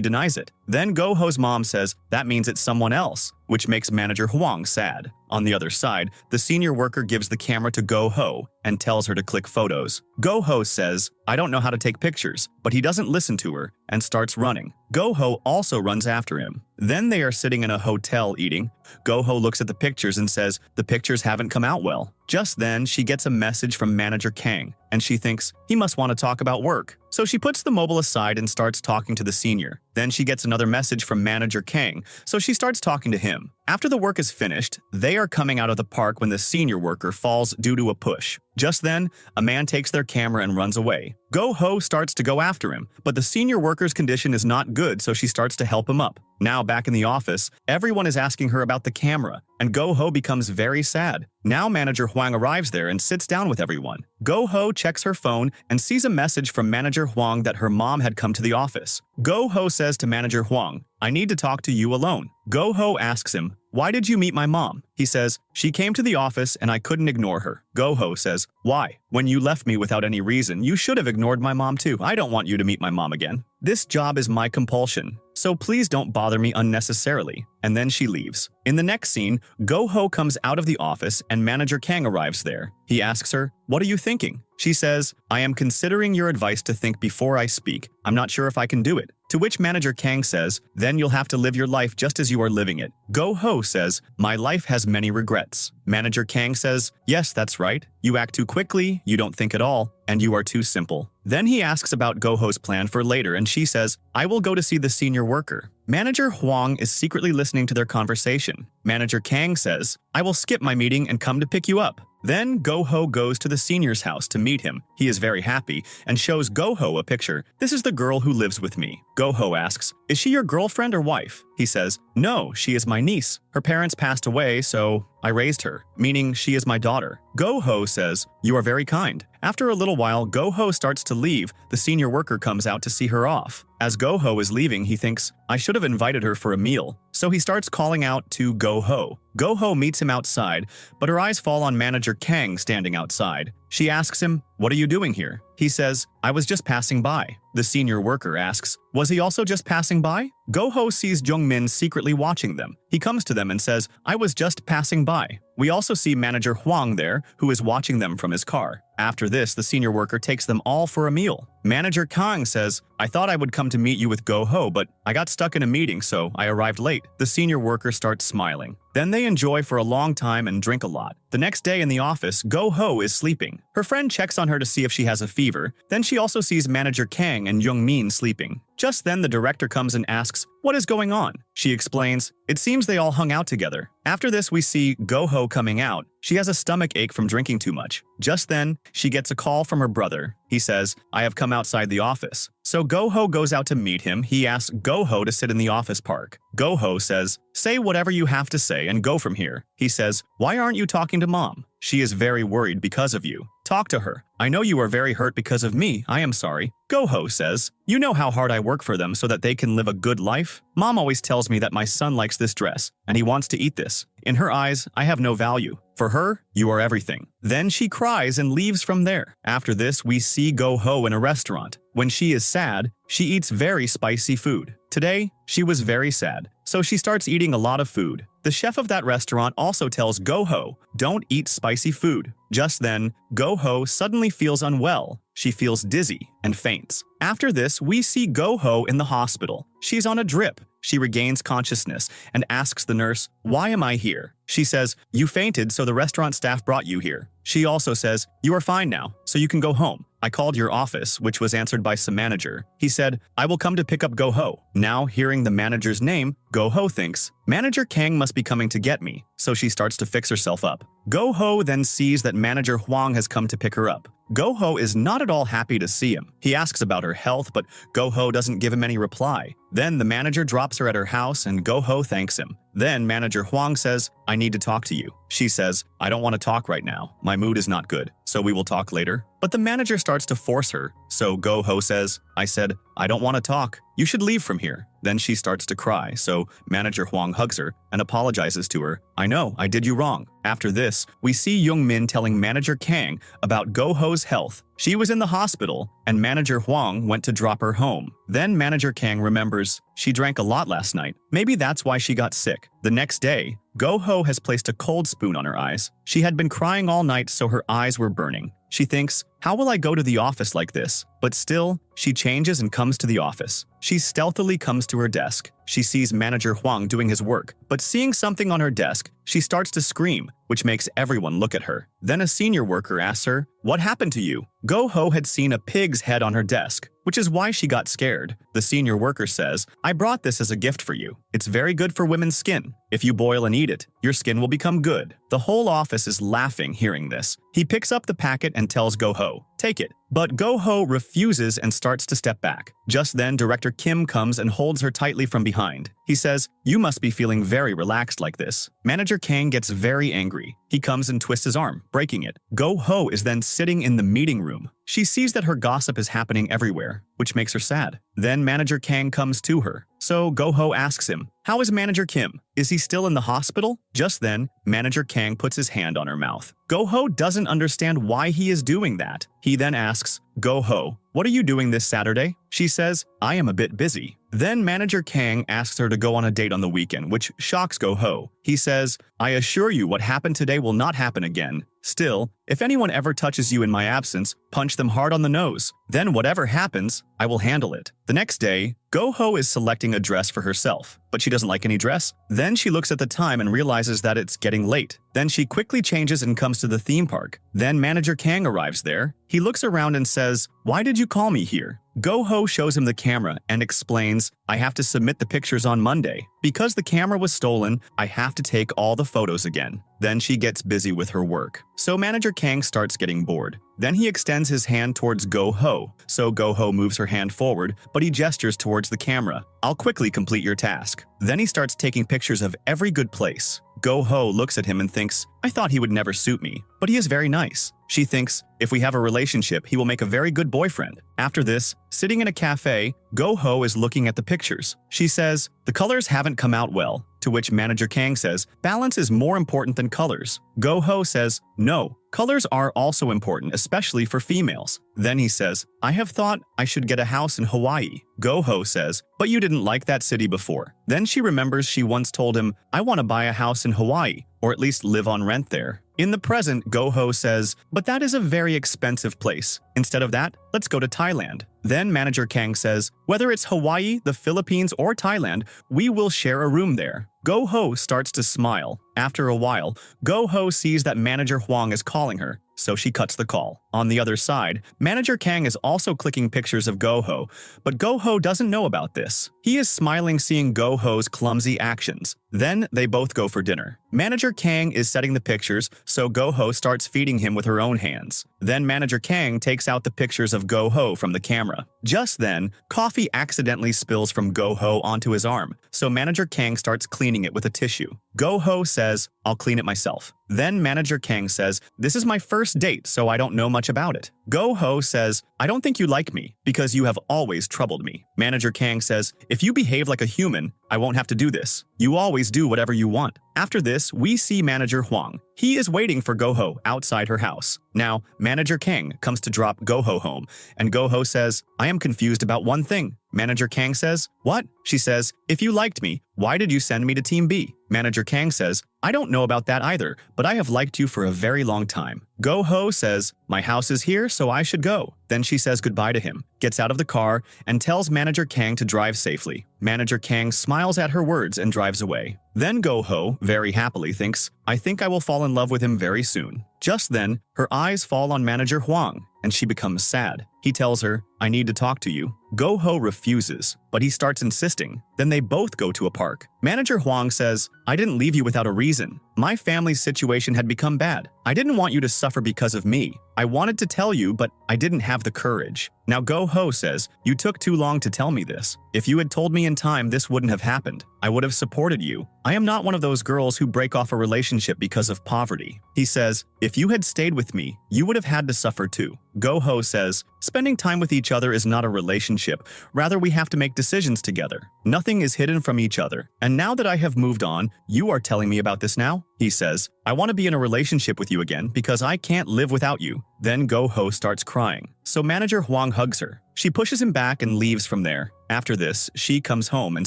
denies it. Then Go-ho's mom says, "That means it's someone else," which makes Manager Huang sad. On the other side, the senior worker gives the camera to Go-ho and tells her to click photos. Go-ho says, "I don't know how to take pictures," but he doesn't listen to her and starts running. Go-ho also runs after him. Then they are sitting in a hotel eating. Go-ho looks at the pictures and says, "The pictures haven't come out well." Just then, she gets a message from Manager Kang, and she thinks he must want to talk about work. So she puts the mobile aside and starts talking to the senior. Then she gets another message from Manager Kang, so she starts talking to him. After the work is finished, they are coming out of the park when the senior worker falls due to a push. Just then, a man takes their camera and runs away. Go-ho starts to go after him, but the senior worker's condition is not good, so she starts to help him up. Now back in the office, everyone is asking her about the camera, and Go-ho becomes very sad. Now Manager Huang arrives there and sits down with everyone. Go-ho checks her phone and sees a message from Manager Huang that her mom had come to the office. Go-ho says to Manager Huang, "I need to talk to you alone." Go-ho asks him, "Why did you meet my mom?" He says, "She came to the office and I couldn't ignore her." Go-ho says, "Why? When you left me without any reason, you should have ignored my mom too. I don't want you to meet my mom again. This job is my compulsion, so please don't bother me unnecessarily." And then she leaves. In the next scene, Go-ho comes out of the office and Manager Kang arrives there. He asks her, "What are you thinking?" She says, "I am considering your advice to think before I speak. I'm not sure if I can do it." To which Manager Kang says, "Then you'll have to live your life just as you are living it." Go-ho says, "My life has many regrets." Manager Kang says, "Yes, that's right. You act too quickly, you don't think at all, and you are too simple." Then he asks about Go-ho's plan for later and she says, "I will go to see the senior worker." Manager Huang is secretly listening to their conversation. Manager Kang says, "I will skip my meeting and come to pick you up." Then Go-ho goes to the senior's house to meet him. He is very happy and shows Go-ho a picture. "This is the girl who lives with me." Go-ho asks, "Is she your girlfriend or wife?" He says, "No, she is my niece. Her parents passed away, so I raised her, meaning she is my daughter." Go-ho says, "You are very kind." After a little while, Go-ho starts to leave. The senior worker comes out to see her off. As Go-ho is leaving, he thinks, "I should have invited her for a meal." So he starts calling out to Go-ho. Go-ho meets him outside, but her eyes fall on Manager Kang standing outside. She asks him, "What are you doing here?" He says, "I was just passing by." The senior worker asks, "Was he also just passing by?" Go-ho sees Jungmin secretly watching them. He comes to them and says, "I was just passing by." We also see Manager Huang there, who is watching them from his car. After this, the senior worker takes them all for a meal. Manager Kang says, "I thought I would come to meet you with Go-ho, but I got stuck in a meeting, so I arrived late." The senior worker starts smiling. Then they enjoy for a long time and drink a lot. The next day in the office, Go-ho is sleeping. Her friend checks on her to see if she has a fever. Then she also sees Manager Kang and Jungmin sleeping. Just then, the director comes and asks, "What is going on?" She explains, "It seems they all hung out together." After this, we see Go-ho coming out. She has a stomach ache from drinking too much. Just then, she gets a call from her brother. He says, "I have come outside the office." So Go-ho goes out to meet him. He asks Go-ho to sit in the office park. Go-ho says, "Say whatever you have to say and go from here." He says, "Why aren't you talking to mom? She is very worried because of you. Talk to her. I know you are very hurt because of me. I am sorry." Go-ho says, "You know how hard I work for them so that they can live a good life? Mom always tells me that my son likes this dress, and he wants to eat this. In her eyes, I have no value. For her, you are everything." Then she cries and leaves from there. After this, we see Go-ho in a restaurant. When she is sad, she eats very spicy food. Today, she was very sad. so she starts eating a lot of food. The chef of that restaurant also tells Go-ho, don't eat spicy food. Just then, Go-ho suddenly feels unwell. She feels dizzy and faints. After this, we see Go-ho in the hospital. She's on a drip. She regains consciousness and asks the nurse, "Why am I here?" She says, "You fainted, so the restaurant staff brought you here." She also says, "You are fine now, so you can go home. I called your office," which was answered by some manager. He said, "I will come to pick up Go-ho." Now, hearing the manager's name, Go-ho thinks, "Manager Kang must be coming to get me," so she starts to fix herself up. Go-ho then sees that Manager Huang has come to pick her up. Go-ho is not at all happy to see him. He asks about her health, but Go-ho doesn't give him any reply. Then the manager drops her at her house and Go-ho thanks him. Then Manager Huang says, "I need to talk to you." She says, "I don't want to talk right now. My mood is not good, so we will talk later." But the manager starts to force her, so Go-ho says, "I said, I don't want to talk. You should leave from here." Then she starts to cry, so Manager Huang hugs her and apologizes to her. "I know, I did you wrong." After this, we see Young-min telling Manager Kang about Go-ho's health. She was in the hospital, and Manager Huang went to drop her home. Then Manager Kang remembers, she drank a lot last night. Maybe that's why she got sick. The next day, Go-ho has placed a cold spoon on her eyes. She had been crying all night, so her eyes were burning. She thinks, "How will I go to the office like this?" But still, she changes and comes to the office. She stealthily comes to her desk. She sees Manager Huang doing his work, but seeing something on her desk, she starts to scream, which makes everyone look at her. Then a senior worker asks her, "What happened to you?" Go-ho had seen a pig's head on her desk, which is why she got scared. The senior worker says, "I brought this as a gift for you. It's very good for women's skin. If you boil and eat it, your skin will become good." The whole office is laughing hearing this. He picks up the packet and tells Go-ho, "Take it." But Go-ho refuses and starts to step back. Just then, Director Kim comes and holds her tightly from behind. He says, "You must be feeling very relaxed like this." Manager Kang gets very angry. He comes and twists his arm, breaking it. Go-ho is then sitting in the meeting room. She sees that her gossip is happening everywhere, which makes her sad. Then Manager Kang comes to her. So Go-ho asks him, "How is Manager Kim? Is he still in the hospital?" Just then, Manager Kang puts his hand on her mouth. Go-ho doesn't understand why he is doing that. He then asks, "Go-ho, what are you doing this Saturday?" She says, "I am a bit busy." Then Manager Kang asks her to go on a date on the weekend, which shocks Go-ho. He says, "I assure you what happened today will not happen again. Still, if anyone ever touches you in my absence, punch them hard on the nose. Then whatever happens, I will handle it." The next day, Go-ho is selecting a dress for herself, but she doesn't like any dress. Then she looks at the time and realizes that it's getting late. Then she quickly changes and comes to the theme park. Then Manager Kang arrives there. He looks around and says, "Why did you call me here?" Go-ho shows him the camera and explains, "I have to submit the pictures on Monday. Because the camera was stolen, I have to take all the photos again." Then she gets busy with her work. So Manager Kang starts getting bored. Then he extends his hand towards Go-ho. So Go-ho moves her hand forward, but he gestures towards the camera. "I'll quickly complete your task." Then he starts taking pictures of every good place. Go-ho looks at him and thinks, "I thought he would never suit me, but he is very nice." She thinks, if we have a relationship, he will make a very good boyfriend. After this, sitting in a cafe, Go-ho is looking at the pictures. She says, "The colors haven't come out well." To which Manager Kang says, "Balance is more important than colors." Go-ho says, "No, colors are also important, especially for females." Then he says, "I have thought I should get a house in Hawaii." Go-ho says, "But you didn't like that city before." Then she remembers she once told him, "I want to buy a house in Hawaii, or at least live on rent there." In the present, Go-ho says, "But that is a very expensive place. Instead of that, let's go to Thailand." Then Manager Kang says, "Whether it's Hawaii, the Philippines, or Thailand, we will share a room there." Go-ho starts to smile. After a while, Go-ho sees that Manager Huang is calling her, so she cuts the call. On the other side, Manager Kang is also clicking pictures of Go-ho, but Go-ho doesn't know about this. He is smiling seeing Go-ho's clumsy actions. Then they both go for dinner. Manager Kang is setting the pictures, so Go-ho starts feeding him with her own hands. Then Manager Kang takes out the pictures of Go-ho from the camera. Just then, coffee accidentally spills from Go-ho onto his arm, so Manager Kang starts cleaning it with a tissue. Go-ho says, "I'll clean it myself." Then Manager Kang says, "This is my first date, so I don't know much about it." Go-ho says, I don't think you like me because you have always troubled me. Manager Kang says, if you behave like a human, I won't have to do this. You always do whatever you want. After this, we see Manager Huang. He is waiting for Go-ho outside her house. Now, Manager Kang comes to drop Go-ho home, and Go-ho says, I am confused about one thing. Manager Kang says, what? She says, if you liked me, why did you send me to Team B? Manager Kang says, I don't know about that either, but I have liked you for a very long time. Go-ho says, my house is here, so I should go. Then she says goodbye to him, gets out of the car, and tells Manager Kang to drive safely. Manager Kang smiles at her words and drives away. Then Go-ho, very happily, thinks, I think I will fall in love with him very soon. Just then, her eyes fall on Manager Huang, and she becomes sad. He tells her, I need to talk to you. Go-ho refuses, but he starts insisting. Then they both go to a park. Manager Huang says, I didn't leave you without a reason. My family's situation had become bad. I didn't want you to suffer because of me. I wanted to tell you, but I didn't have the courage. Now Go-ho says, you took too long to tell me this. If you had told me in time, this wouldn't have happened. I would have supported you. I am not one of those girls who break off a relationship because of poverty. He says, if you had stayed with me, you would have had to suffer too. Go-ho says, spending time with each other is not a relationship. Rather, we have to make decisions together. Nothing is hidden from each other. And now that I have moved on, you are telling me about this now? He says, I want to be in a relationship with you again because I can't live without you. Then Go-ho starts crying. So Manager Huang hugs her. She pushes him back and leaves from there. After this, she comes home and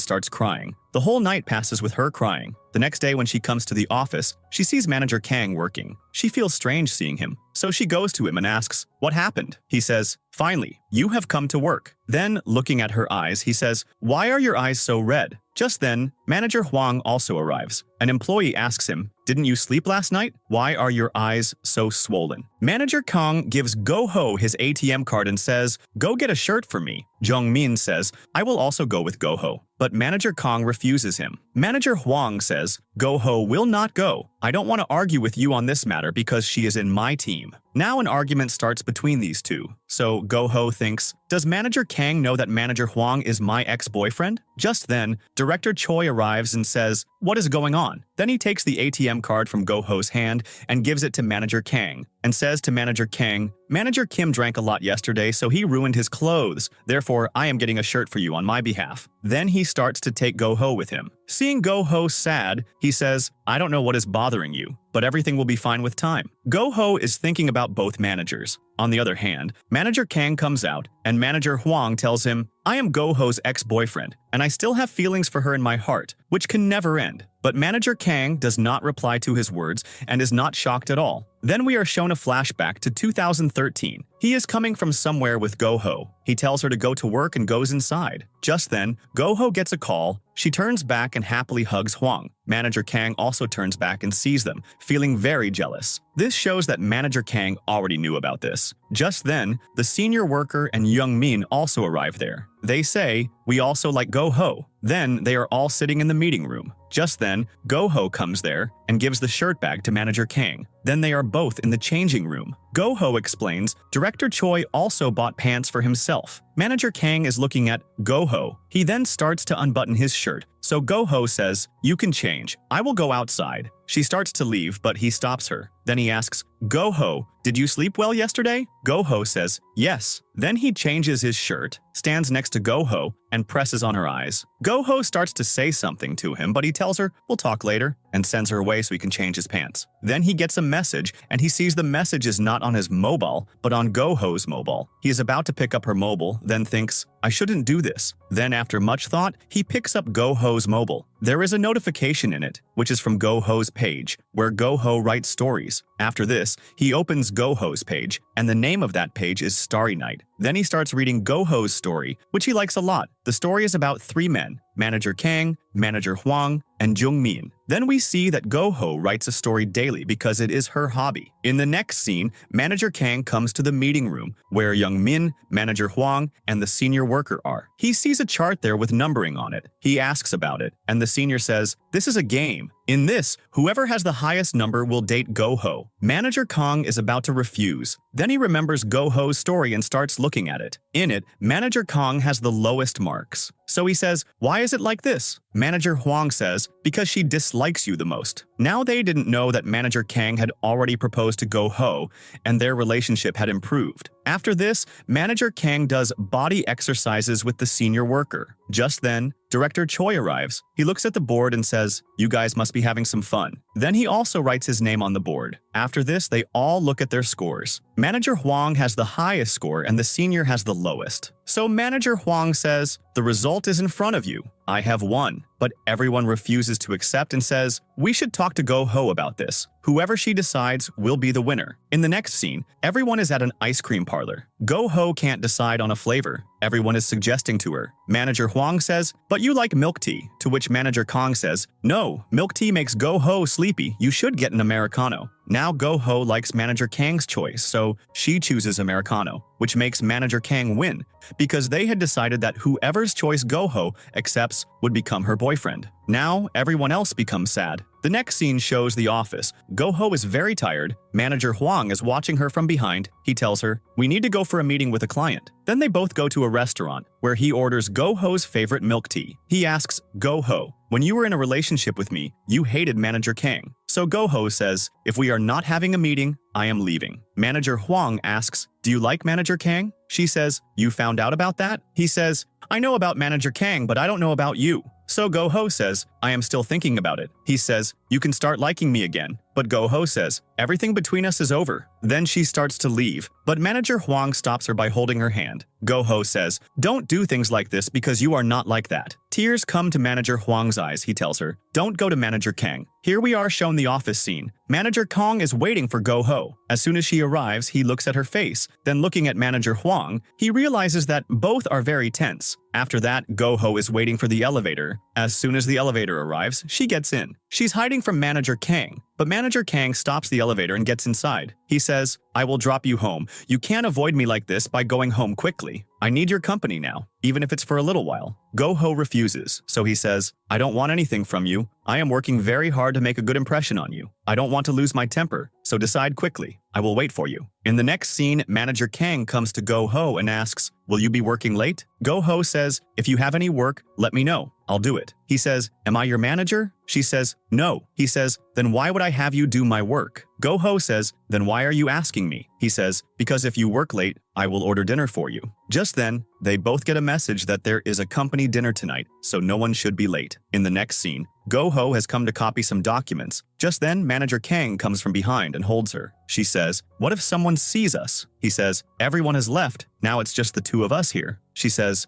starts crying. The whole night passes with her crying. The next day when she comes to the office, she sees Manager Kang working. She feels strange seeing him, so she goes to him and asks, what happened? He says, finally, you have come to work. Then, looking at her eyes, he says, why are your eyes so red? Just then, Manager Huang also arrives. An employee asks him, didn't you sleep last night? Why are your eyes so swollen? Manager Kang gives Go-ho his ATM card and says, go get a shirt for me. Jung-min says, I will also go with Go-ho. But Manager Kang refuses him. Manager Huang says, Go-ho will not go. I don't want to argue with you on this matter because she is in my team. Now an argument starts between these two. So Go-ho thinks, does Manager Kang know that Manager Huang is my ex-boyfriend? Just then, Director Choi arrives and says, what is going on? Then he takes the ATM card from Go-ho's hand and gives it to Manager Kang and says to Manager Kang, Manager Kim drank a lot yesterday, so he ruined his clothes. Therefore, I am getting a shirt for you on my behalf. Then he starts to take Go-ho with him. Seeing Go-ho sad, he says, I don't know what is bothering you, but everything will be fine with time. Go-ho is thinking about both managers. On the other hand, Manager Kang comes out, and Manager Huang tells him, I am Go-ho's ex-boyfriend, and I still have feelings for her in my heart, which can never end. But Manager Kang does not reply to his words and is not shocked at all. Then we are shown a flashback to 2013. He is coming from somewhere with Go-ho. He tells her to go to work and goes inside. Just then, Go-ho gets a call. She turns back and happily hugs Huang. Manager Kang also turns back and sees them, feeling very jealous. This shows that Manager Kang already knew about this. Just then, the senior worker and Jung-min also arrive there. They say, we also like Go-ho. Then they are all sitting in the meeting room. Just then, Go-ho comes there and gives the shirt bag to Manager Kang. Then they are both in the changing room. Go-ho explains, Director Choi also bought pants for himself. Manager Kang is looking at Go-ho. He then starts to unbutton his shirt. So Go-ho says, you can change. I will go outside. She starts to leave, but he stops her. Then he asks, Go-ho, did you sleep well yesterday? Go-ho says, yes. Then he changes his shirt, stands next to Go-ho, and presses on her eyes. Go-ho starts to say something to him, but he tells her, we'll talk later, and sends her away so he can change his pants. Then he gets a message, and he sees the message is not on his mobile, but on Go-ho's mobile. He is about to pick up her mobile, then thinks, I shouldn't do this. Then after much thought, he picks up Go-ho's mobile. There is a notification in it, which is from Go-ho's page, where Go-ho writes stories. After this, he opens Go-ho's page, and the name of that page is Starry Night. Then he starts reading Go-ho's story, which he likes a lot. The story is about 3 men, Manager Kang, Manager Huang, and Jung-min. Then we see that Go-ho writes a story daily because it is her hobby. In the next scene, Manager Kang comes to the meeting room where Jung-min, Manager Huang, and the senior worker are. He sees a chart there with numbering on it. He asks about it, and the senior says, this is a game. In this, whoever has the highest number will date Go-ho. Manager Kong is about to refuse. Then he remembers Go-ho's story and starts looking at it. In it, Manager Kong has the lowest marks. So he says, "Why is it like this?" Manager Huang says, "Because she dislikes you the most." Now they didn't know that Manager Kang had already proposed to Go-ho, and their relationship had improved. After this, Manager Kang does body exercises with the senior worker. Just then, Director Choi arrives. He looks at the board and says, "You guys must be having some fun." Then he also writes his name on the board. After this, they all look at their scores. Manager Huang has the highest score and the senior has the lowest. So Manager Huang says, "The result is in front of you. I have won." But everyone refuses to accept and says, "We should talk to Go-ho about this. Whoever she decides will be the winner." In the next scene, everyone is at an ice cream parlor. Go-ho can't decide on a flavor. Everyone is suggesting to her. Manager Huang says, "But you like milk tea," to which Manager Kong says, "No, milk tea makes Go-ho sleepy. You should get an Americano." Now Go-ho likes Manager Kang's choice, so she chooses Americano, which makes Manager Kang win, because they had decided that whoever's choice Go-ho accepts would become her boyfriend. Now everyone else becomes sad. The next scene shows the office. Go-ho is very tired. Manager Huang is watching her from behind. He tells her, "We need to go for a meeting with a client." Then they both go to a restaurant, where he orders Go-ho's favorite milk tea. He asks, "Go-ho, when you were in a relationship with me, you hated Manager Kang." So Go-ho says, "If we are not having a meeting, I am leaving." Manager Huang asks, "Do you like Manager Kang?" She says, "You found out about that?" He says, "I know about Manager Kang, but I don't know about you." So Go-ho says, "I am still thinking about it." He says, "You can start liking me again." But Go-ho says, "Everything between us is over." Then she starts to leave, but Manager Huang stops her by holding her hand. Go-ho says, "Don't do things like this because you are not like that." Tears come to Manager Huang's eyes. He tells her, "Don't go to Manager Kang." Here we are shown the office scene. Manager Kong is waiting for Go-ho. As soon as she arrives, he looks at her face. Then looking at Manager Huang, he realizes that both are very tense. After that, Go-ho is waiting for the elevator. As soon as the elevator arrives, she gets in. She's hiding from Manager Kang, but Manager Kang stops the elevator and gets inside. He says, "I will drop you home. You can't avoid me like this by going home quickly. I need your company now, even if it's for a little while." Go-ho refuses, so he says, "I don't want anything from you. I am working very hard to make a good impression on you. I don't want to lose my temper, so decide quickly. I will wait for you." In the next scene, Manager Kang comes to Go-ho and asks, "Will you be working late?" Go-ho says, "If you have any work, let me know. I'll do it." He says, "Am I your manager?" She says, "No." He says, "Then why would I have you do my work?" Go-ho says, "Then why are you asking me?" He says, "Because if you work late, I will order dinner for you." Just then, they both get a message that there is a company dinner tonight, so no one should be late. In the next scene, Go-ho has come to copy some documents. Just then, Manager Kang comes from behind and holds her. She says, "What if someone sees us?" He says, "Everyone has left. Now it's just the two of us here." She says,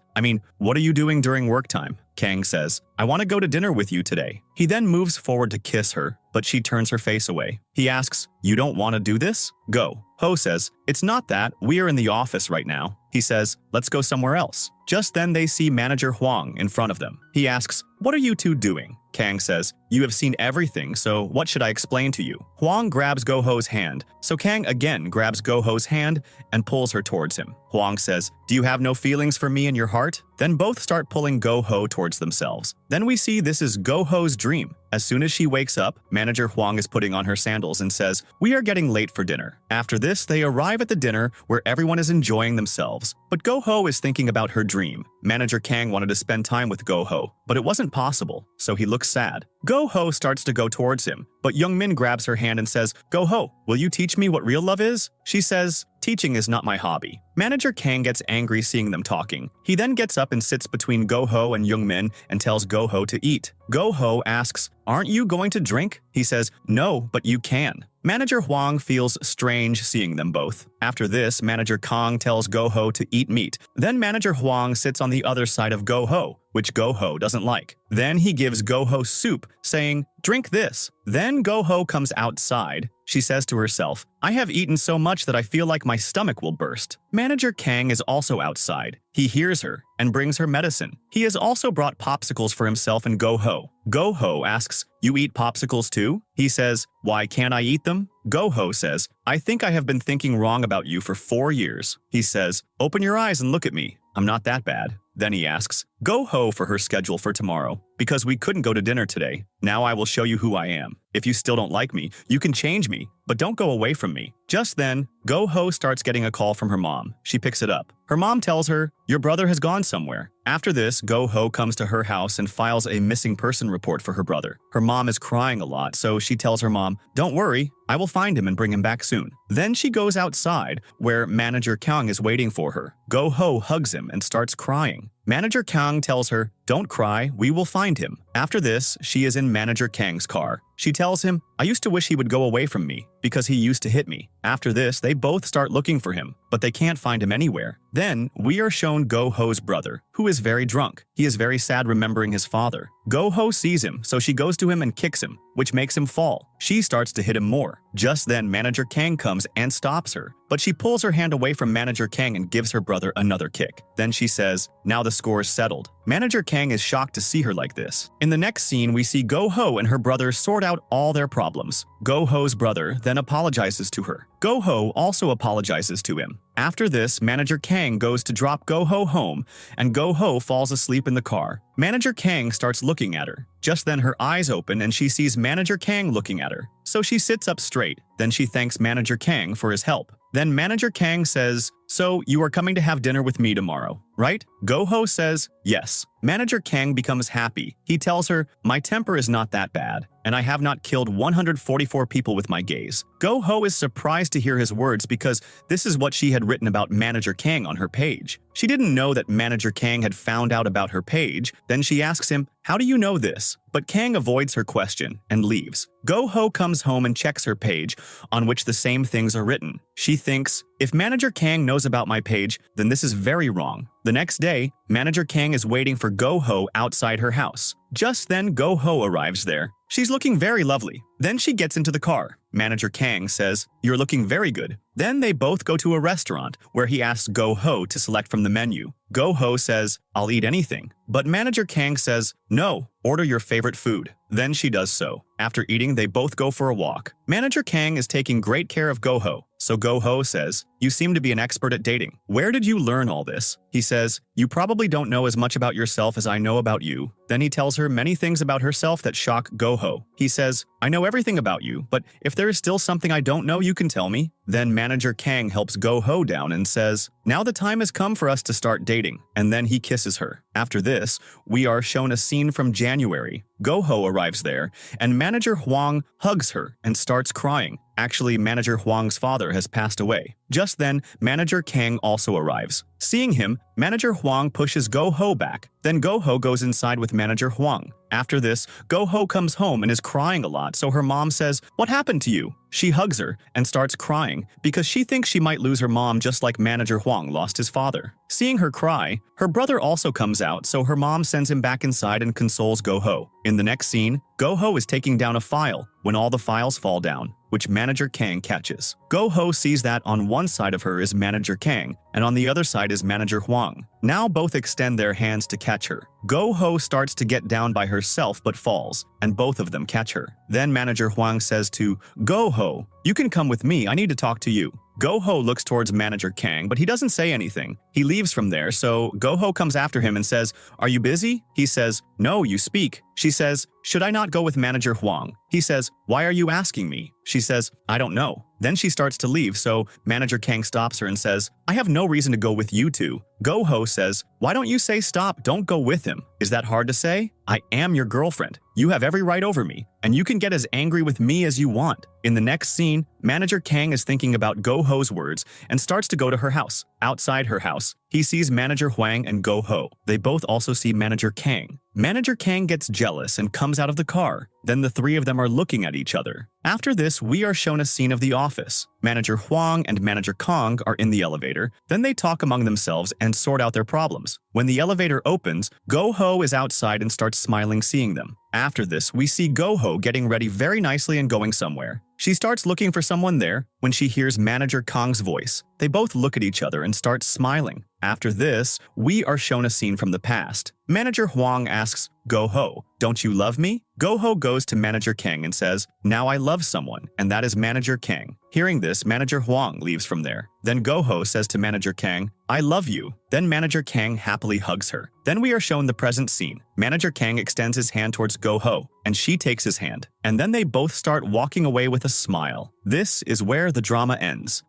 "What are you doing during work time?" Kang says, "I want to go to dinner with you today." He then moves forward to kiss her, but she turns her face away. He asks, "You don't want to do this? Go-ho says, "It's not that. We are in the office right now." He says, "Let's go somewhere else." Just then they see Manager Huang in front of them. He asks, "What are you two doing?" Kang says, "You have seen everything, so what should I explain to you?" Huang grabs Go-ho's hand, so Kang again grabs Go-ho's hand and pulls her towards him. Huang says, "Do you have no feelings for me in your heart?" Then both start pulling Go-ho towards themselves. Then we see this is Go-ho's dream. As soon as she wakes up, Manager Huang is putting on her sandals and says, "We are getting late for dinner." After this, they arrive at the dinner where everyone is enjoying themselves. But Go-ho is thinking about her dream. Manager Kang wanted to spend time with Go-ho, but it wasn't possible, so he looks sad. Go-ho starts to go towards him, but Young-min grabs her hand and says, "Go-ho, will you teach me what real love is?" She says, "Teaching is not my hobby." Manager Kang gets angry seeing them talking. He then gets up and sits between Go-ho and Young-min and tells Go-ho to eat. Go-ho asks, "Aren't you going to drink?" He says, "No, but you can." Manager Huang feels strange seeing them both. After this, Manager Kong tells Go-ho to eat meat. Then Manager Huang sits on the other side of Go-ho, which Go-ho doesn't like. Then he gives Go-ho soup, saying, "Drink this." Then Go-ho comes outside. She says to herself, "I have eaten so much that I feel like my stomach will burst." Manager Kang is also outside. He hears her and brings her medicine. He has also brought popsicles for himself and Go-ho. Go-ho asks, "You eat popsicles too?" He says, "Why can't I eat them?" Go-ho says, "I think I have been thinking wrong about you for 4 years." He says, "Open your eyes and look at me. I'm not that bad." Then he asks, Go-Ho for her schedule for tomorrow. Because we couldn't go to dinner today, now I will show you who I am. If you still don't like me, you can change me, but don't go away from me. Just then, Go-Ho starts getting a call from her mom. She picks it up. Her mom tells her, your brother has gone somewhere. After this, Go-Ho comes to her house and files a missing person report for her brother. Her mom is crying a lot, so she tells her mom, don't worry, I will find him and bring him back soon. Then she goes outside, where Manager Kyung is waiting for her. Go-Ho hugs him and starts crying. Manager Kang tells her, don't cry, we will find him. After this, she is in Manager Kang's car. She tells him, I used to wish he would go away from me, because he used to hit me. After this, they both start looking for him, but they can't find him anywhere. Then, we are shown Go-Ho's brother, who is very drunk. He is very sad remembering his father. Go-Ho sees him, so she goes to him and kicks him, which makes him fall. She starts to hit him more. Just then, Manager Kang comes and stops her, but she pulls her hand away from Manager Kang and gives her brother another kick. Then she says, now the score is settled. Manager Kang is shocked to see her like this. In the next scene, we see Go-Ho and her brother sort out all their problems. Go-Ho's brother then apologizes to her. Go-Ho also apologizes to him. After this, Manager Kang goes to drop Go-Ho home, and Go-Ho falls asleep in the car. Manager Kang starts looking at her. Just then her eyes open and she sees Manager Kang looking at her. So she sits up straight. Then she thanks Manager Kang for his help. Then Manager Kang says, so you are coming to have dinner with me tomorrow, right? Go-Ho says, yes. Manager Kang becomes happy. He tells her, my temper is not that bad, and I have not killed 144 people with my gaze. Go-Ho is surprised to hear his words because this is what she had written about Manager Kang on her page. She didn't know that Manager Kang had found out about her page. Then she asks him, how do you know this? But Kang avoids her question and leaves. Go-Ho comes home and checks her page, on which the same things are written. She thinks, if Manager Kang knows about my page, then this is very wrong. The next day, Manager Kang is waiting for Go-Ho outside her house. Just then, Go-Ho arrives there. She's looking very lovely. Then she gets into the car. Manager Kang says, you're looking very good. Then they both go to a restaurant where he asks Go-Ho to select from the menu. Go-Ho says, I'll eat anything. But Manager Kang says, no, order your favorite food. Then she does so. After eating, they both go for a walk. Manager Kang is taking great care of Go-Ho. So Go-Ho says, you seem to be an expert at dating. Where did you learn all this? He says, you probably don't know as much about yourself as I know about you. Then he tells her many things about herself that shock Go-Ho. He says, I know everything about you, but if there is still something I don't know, you can tell me. Then Manager Kang helps Go-Ho down and says, now the time has come for us to start dating. And then he kisses her. After this, we are shown a scene from January. Go-Ho arrives there, and Manager Huang hugs her and starts crying. Actually, Manager Huang's father has passed away. Just then, Manager Kang also arrives. Seeing him, Manager Huang pushes Go-Ho back. Then Go-Ho goes inside with Manager Huang. After this, Go-Ho comes home and is crying a lot, so her mom says, what happened to you? She hugs her and starts crying because she thinks she might lose her mom just like Manager Huang lost his father. Seeing her cry, her brother also comes out, so her mom sends him back inside and consoles Go-Ho. In the next scene, Go-Ho is taking down a file when all the files fall down, which Manager Kang catches. Go-Ho sees that on one side of her is Manager Kang, and on the other side is Manager Huang. Now both extend their hands to catch her. Go-Ho starts to get down by herself but falls, and both of them catch her. Then Manager Huang says to Go-Ho, you can come with me, I need to talk to you. Go-Ho looks towards Manager Kang, but he doesn't say anything. He leaves from there, so Go-Ho comes after him and says, are you busy? He says, no, you speak. She says, should I not go with Manager Huang? He says, why are you asking me? She says, I don't know. Then she starts to leave, so Manager Kang stops her and says, I have no reason to go with you two. Go-Ho says, why don't you say stop, don't go with him? Is that hard to say? I am your girlfriend. You have every right over me, and you can get as angry with me as you want. In the next scene, Manager Kang is thinking about Go-Ho's words and starts to go to her house. Outside her house, he sees Manager Huang and Go-Ho. They both also see Manager Kang. Manager Kang gets jealous and comes out of the car. Then the three of them are looking at each other. After this, we are shown a scene of the office. Manager Huang and Manager Kang are in the elevator. Then they talk among themselves and sort out their problems. When the elevator opens, Go-Ho is outside and starts smiling seeing them. After this, we see Go-Ho getting ready very nicely and going somewhere. She starts looking for someone there when she hears Manager Kang's voice. They both look at each other and start smiling. After this, we are shown a scene from the past. Manager Huang asks, Go-ho, don't you love me? Go-ho goes to Manager Kang and says, now I love someone, and that is Manager Kang. Hearing this, Manager Huang leaves from there. Then Go-ho says to Manager Kang, I love you. Then Manager Kang happily hugs her. Then we are shown the present scene. Manager Kang extends his hand towards Go-ho, and she takes his hand. And then they both start walking away with a smile. This is where the drama ends.